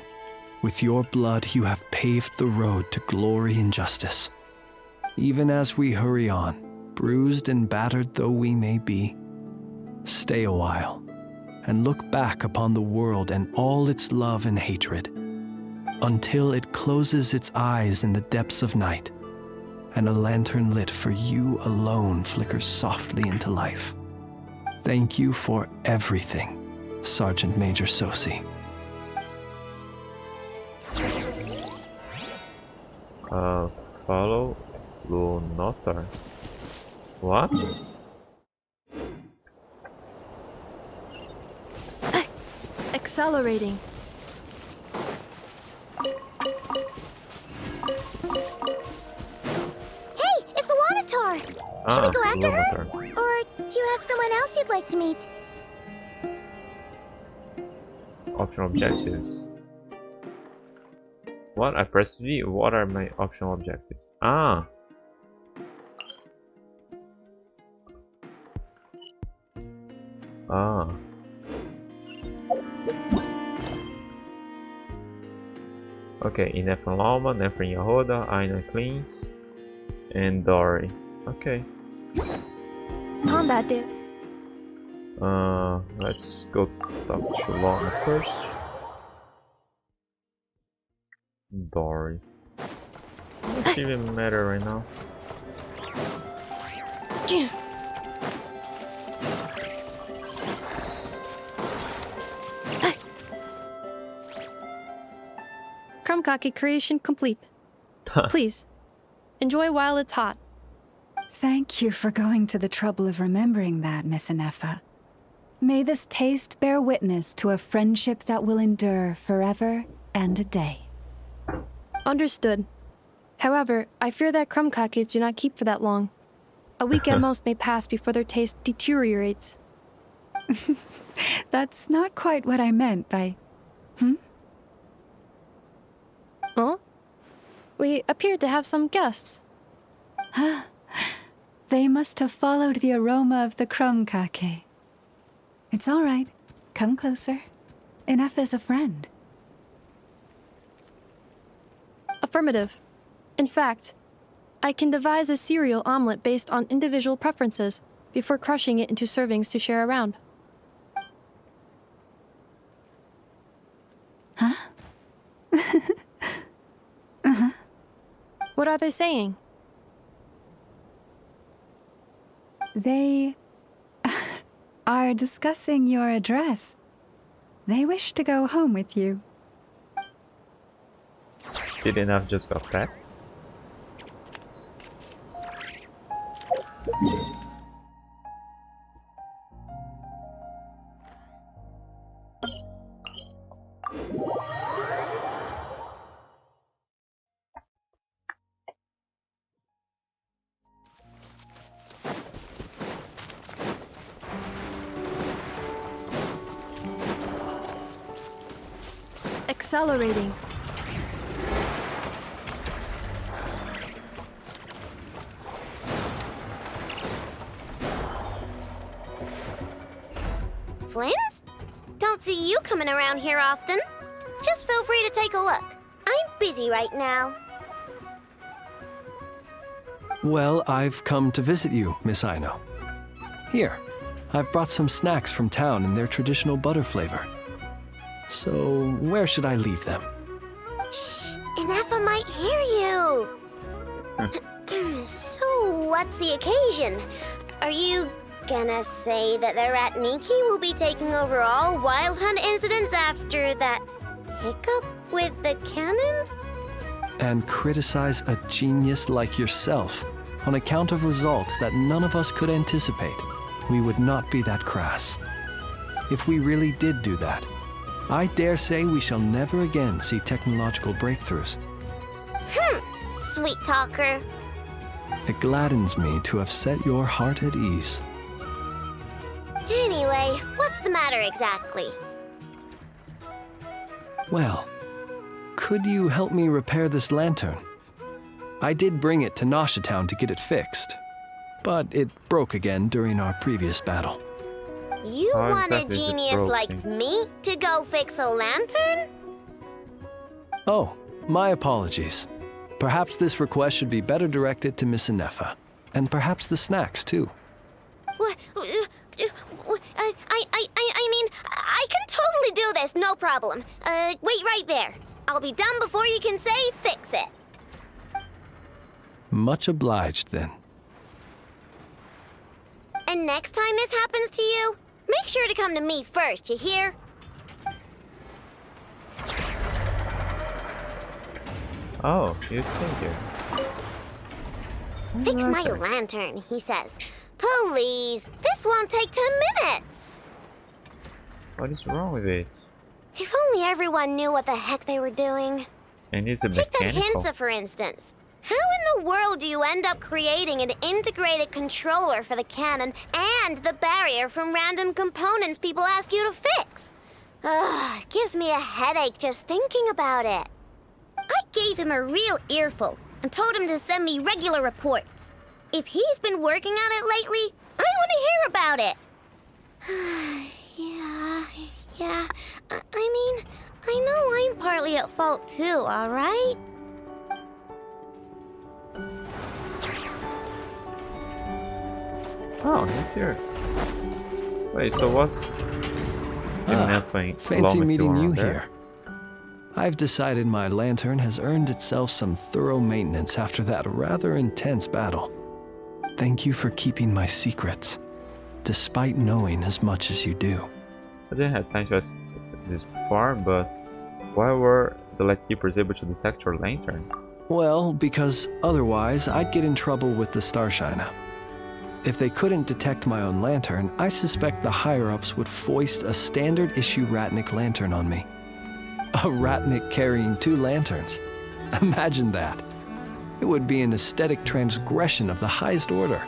with your blood you have paved the road to glory and justice. Even as we hurry on, bruised and battered though we may be, stay a while and look back upon the world and all its love and hatred, until it closes its eyes in the depths of night, and a lantern lit for you alone flickers softly into life. Thank you for everything, Sergeant Major Sosi. Follow Lunotar. What? Accelerating. Hey, it's the Wanator! Should we go after her? Or do you have someone else you'd like to meet? Optional objectives. What? I pressed V. What are my optional objectives? Ah! Ah. Okay, Inefan Lalma, Nefren Yahoda, Aina Cleans, and Dory. Okay. Combat data. Let's go talk to Lalma first. Dory. Doesn't even matter right now. Krumkake creation complete. Please, enjoy while it's hot. Thank you for going to the trouble of remembering that, Miss Inefa. May this taste bear witness to a friendship that will endure forever and a day. Understood. However, I fear that krumkakes do not keep for that long. A week at most may pass before their taste deteriorates. That's not quite what I meant by... Huh? We appear to have some guests. They must have followed the aroma of the krumkake. It's all right. Come closer. Inefa's a friend. Affirmative. In fact, I can devise a cereal omelet based on individual preferences before crushing it into servings to share around. Huh? What are they saying? They are discussing your address. They wish to go home with you. Did enough just got pets? Accelerating. Flins? Don't see you coming around here often. Just feel free to take a look. I'm busy right now. Well, I've come to visit you, Miss Aino. Here, I've brought some snacks from town in their traditional butter flavor. So, where should I leave them? Shh! Inefa might hear you! So, what's the occasion? Are you gonna say that the Rat Niki will be taking over all Wild Hunt incidents after that hiccup with the cannon? And criticize a genius like yourself on account of results that none of us could anticipate. We would not be that crass. If we really did do that, I dare say we shall never again see technological breakthroughs. Sweet talker. It gladdens me to have set your heart at ease. Anyway, what's the matter exactly? Well, could you help me repair this lantern? I did bring it to Nasha Town to get it fixed. but it broke again during our previous battle. You How want exactly a is it genius like broken? me to go fix a lantern? Oh, my apologies. Perhaps this request should be better directed to Miss Inefa, and perhaps the snacks too. What? I mean, I can totally do this, no problem. Wait right there. I'll be done before you can say fix it. Much obliged then. And next time this happens to you, make sure to come to me first, you hear? Oh, you stay here. Fix my lantern, he says. Please, this won't take 10 minutes. What is wrong with it? If only everyone knew what the heck they were doing. It needs a Take that mechanical. Hinsa, for instance. How in the world do you end up creating an integrated controller for the cannon and the barrier from random components people ask you to fix? Ugh, it gives me a headache just thinking about it. I gave him a real earful and told him to send me regular reports. If he's been working on it lately, I want to hear about it. Yeah. I mean, I know I'm partly at fault too, all right? Oh, he's here. Wait, so what's... Fancy meeting you here. I've decided my lantern has earned itself some thorough maintenance after that rather intense battle. Thank you for keeping my secrets, despite knowing as much as you do. I didn't have time to ask this before, but why were the Lightkeepers able to detect your lantern? Well, because otherwise I'd get in trouble with the Starshiner. If they couldn't detect my own lantern, I suspect the higher-ups would foist a standard-issue Ratnik lantern on me. A Ratnik carrying 2 lanterns. Imagine that. It would be an aesthetic transgression of the highest order.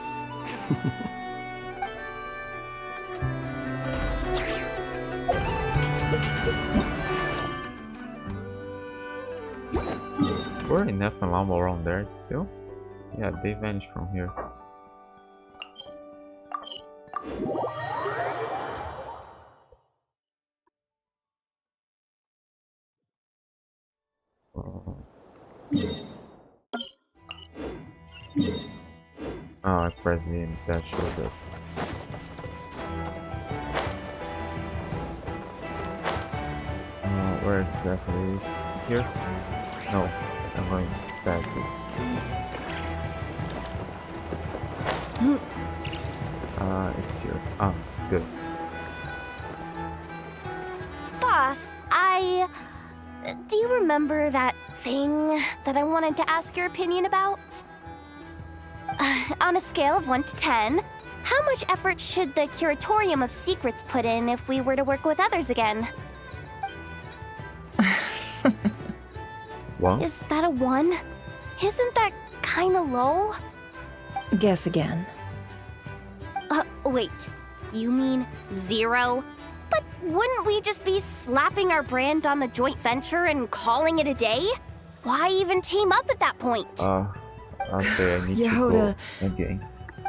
Were enough and Llama around there still? Yeah, they vanished from here. Oh, I press V and that shows up. Where exactly is here? No, I'm going past it. It's here. Ah, good. Boss, do you remember that thing that I wanted to ask your opinion about? On a scale of 1 to 10, how much effort should the Curatorium of Secrets put in if we were to work with others again? What? Is that a 1? Isn't that kinda low? Guess again. Wait. You mean 0? But wouldn't we just be slapping our brand on the joint venture and calling it a day? Why even team up at that point? Okay, I need Yehuda, to go again.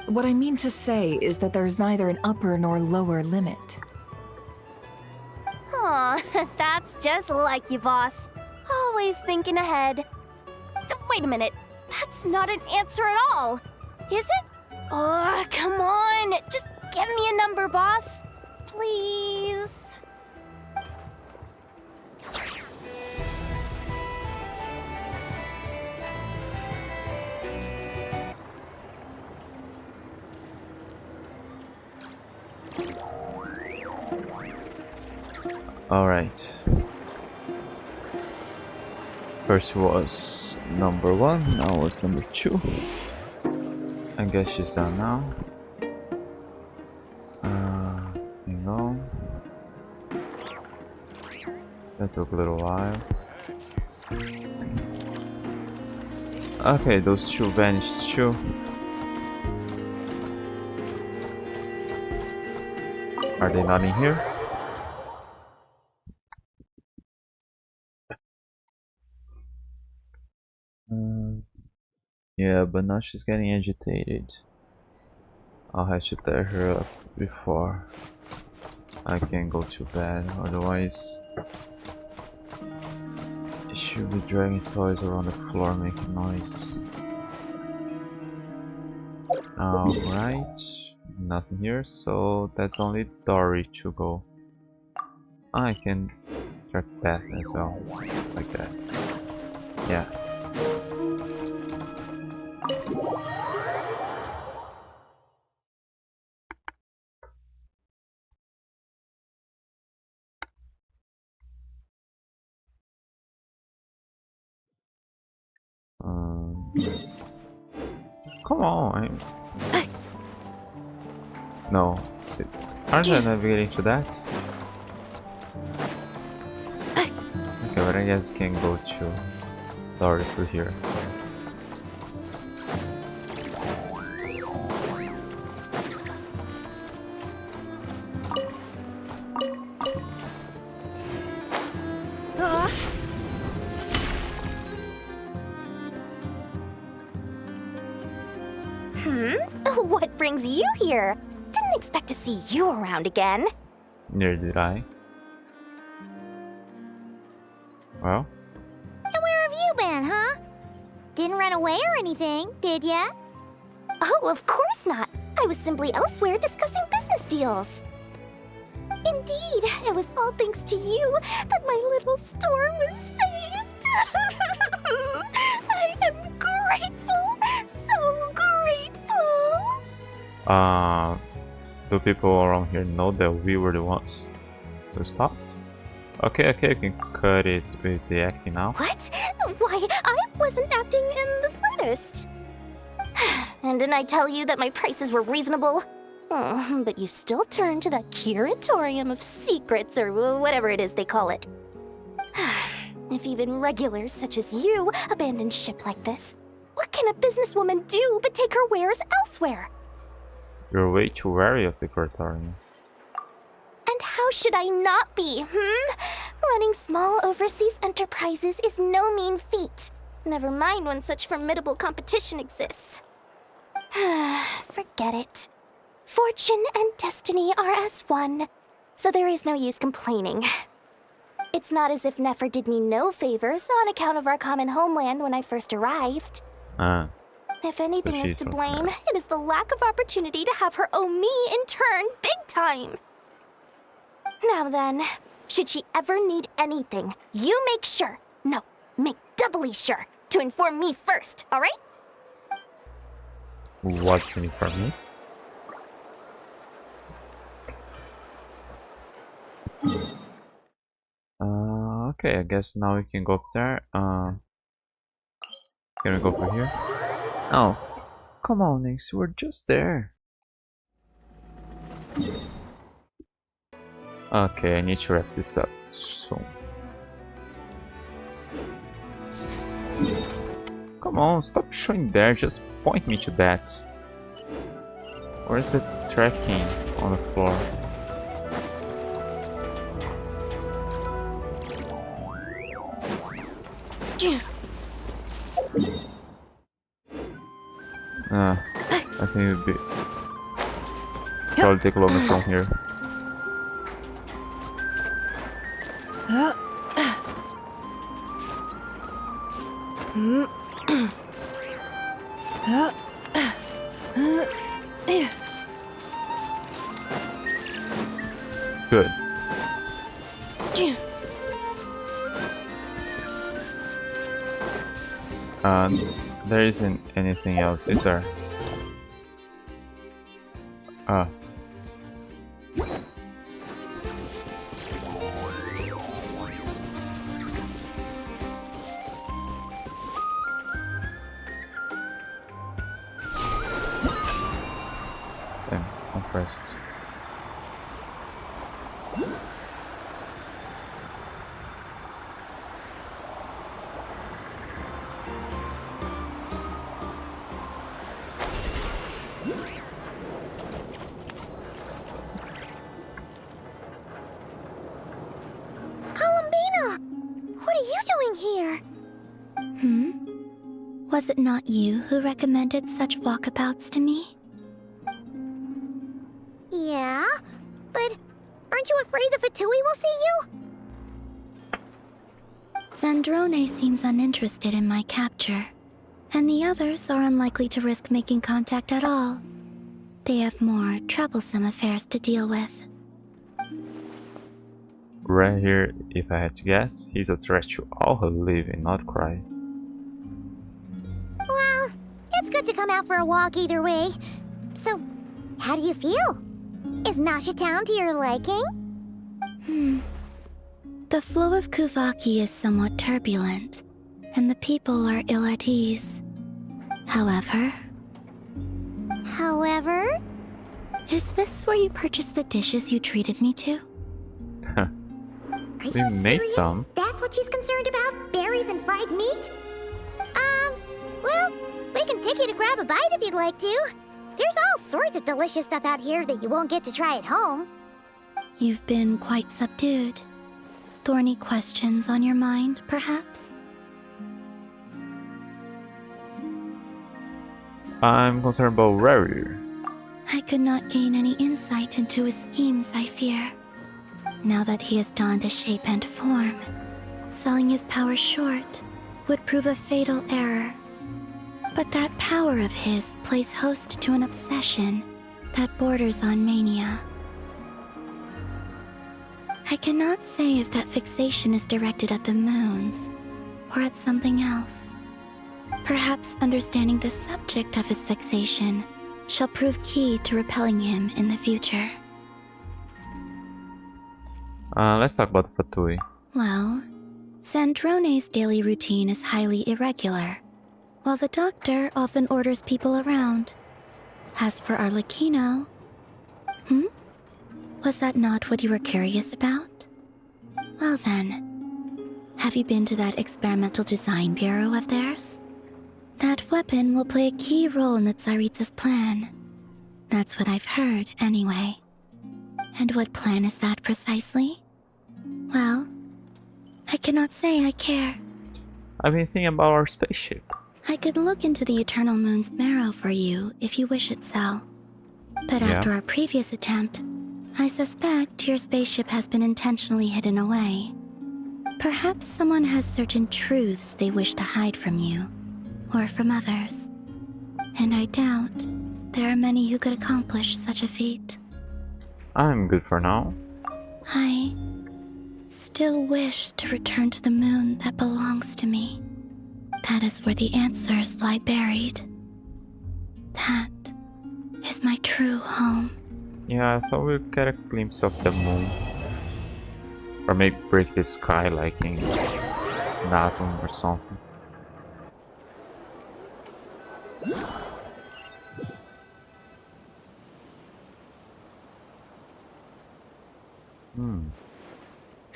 What I mean to say is that there's neither an upper nor lower limit. Aw, that's just like you, boss. Always thinking ahead. Wait a minute. That's not an answer at all. Is it? Oh, come on. Just give me a number, boss. Please. Alright. First was number 1, now was number 2. I guess she's done now. Hang on. That took a little while. Okay, those 2 vanished too. Are they not in here? Yeah, but now she's getting agitated. I'll have to tie her up before I can go to bed, otherwise she'll be dragging toys around the floor making noises. Alright, nothing here, so that's only Dory to go. I can track that as well, like that. Yeah. Come on, No. Aren't I navigating to that? Okay, but I guess can go to Dory through here. What brings you here? Didn't expect to see you around again. Neither did I. Well? And where have you been, huh? Didn't run away or anything, did ya? Oh, of course not. I was simply elsewhere discussing business deals. Indeed, it was all thanks to you that my little store was saved. I am grateful, so grateful. Do people around here know that we were the ones to stop? Okay, you can cut it with the acting now. What? Why, I wasn't acting in the slightest. And didn't I tell you that my prices were reasonable? Oh, but you still turn to that curatorium of secrets, or whatever it is they call it. If even regulars such as you abandon ship like this, what can a businesswoman do but take her wares elsewhere? You're way too wary of the curatorium. And how should I not be, Running small overseas enterprises is no mean feat. Never mind when such formidable competition exists. Forget it. Fortune and destiny are as one, so there is no use complaining. It's not as if Nefer did me no favors on account of our common homeland when I first arrived. If anything is to blame, it is the lack of opportunity to have her owe me in turn big time. Now then, should she ever need anything, you make sure, no, make doubly sure, to inform me first, alright? What's in it for me? Okay, I guess now we can go up there. Can we go from here? Oh, come on, Nix, we're just there. Okay, I need to wrap this up soon. Come on, stop showing there, just point me to that. Where's the tracking on the floor? I think it would be probably take a longer from here. Good. There isn't anything else, is there? Then I'm pressed. Was it not you who recommended such walkabouts to me? But aren't you afraid the Fatui will see you? Zandrone seems uninterested in my capture, and the others are unlikely to risk making contact at all. They have more troublesome affairs to deal with. Right here, if I had to guess, he's a threat to all who live in nod-krai. Well, it's good to come out for a walk either way. So, how do you feel? Is Nasha Town to your liking? The flow of Kuvaki is somewhat turbulent, and the people are ill at ease. However... Is this where you purchased the dishes you treated me to? We made some. That's what she's concerned about? Berries and fried meat? Well, we can take you to grab a bite if you'd like to. There's all sorts of delicious stuff out here that you won't get to try at home. You've been quite subdued. Thorny questions on your mind, perhaps? I'm concerned about Rary. I could not gain any insight into his schemes, I fear. Now that he has donned a shape and form, selling his power short would prove a fatal error. But that power of his plays host to an obsession that borders on mania. I cannot say if that fixation is directed at the moons or at something else. Perhaps understanding the subject of his fixation shall prove key to repelling him in the future. Let's talk about Fatui. Well, Zandrone's daily routine is highly irregular, while the doctor often orders people around. As for Arlecchino... Was that not what you were curious about? Well then, have you been to that experimental design bureau of theirs? That weapon will play a key role in the Tsaritsa's plan. That's what I've heard, anyway. And what plan is that precisely? Well, I cannot say I care. I've been thinking about our spaceship. I could look into the Eternal Moon's marrow for you if you wish it so. But after our previous attempt, I suspect your spaceship has been intentionally hidden away. Perhaps someone has certain truths they wish to hide from you, or from others. And I doubt there are many who could accomplish such a feat. I'm good for now. I still wish to return to the moon that belongs to me. That is where the answers lie buried. That is my true home. Yeah, I thought we'd get a glimpse of the moon. Or maybe break the sky like in Natum or something.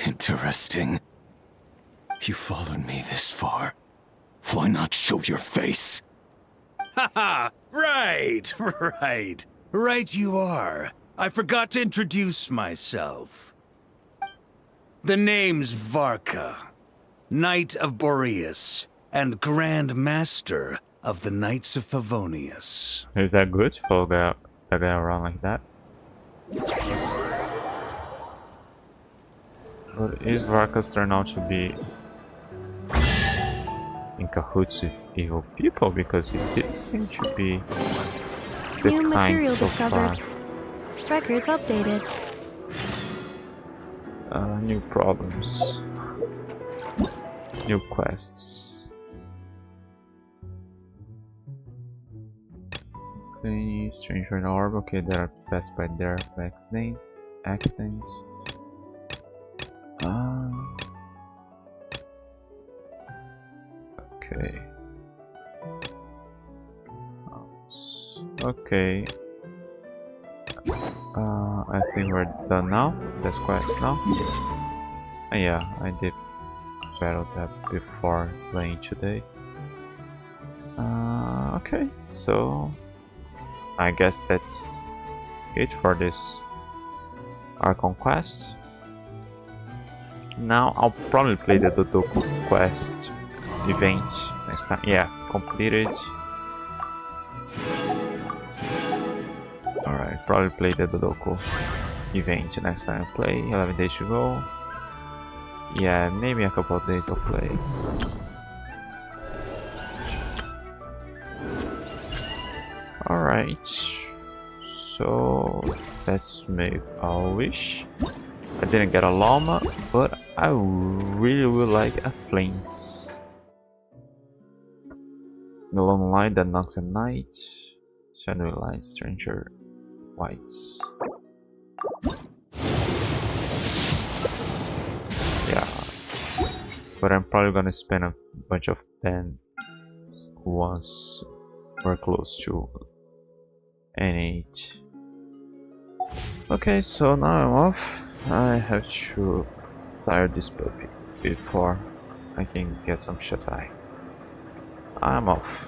Interesting. You followed me this far. Why not show your face? Haha! Right, right. Right you are. I forgot to introduce myself. The name's Varka, Knight of Boreas, and Grand Master of the Knights of Favonius. Is that good to follow the guy around like that? But is Varkas turn out to be in cahoots with evil people? Because he did seem to be the New kind material so discovered. far. Records updated. New problems. New quests. Okay, stranger in orb. Okay, they are passed by their accidents. Okay. Okay. I think we're done now. That's quest now. Yeah, I did battle that before playing today. Okay, so I guess that's it for this Archon quest. Now I'll probably play the Dodoku quest event next time. Yeah, completed. Alright, probably play the Dodoku event next time I play. 11 days to go. Yeah, maybe a couple of days I'll play. Alright, so let's make a wish. I didn't get a llama, but I really would like a flames. The long line that knocks at night. Shadowy light, stranger whites. Yeah, but I'm probably gonna spend a bunch of them once we're close to N8. Okay, so now I'm off. I have to tire this puppy before I can get some shut eye. I'm off.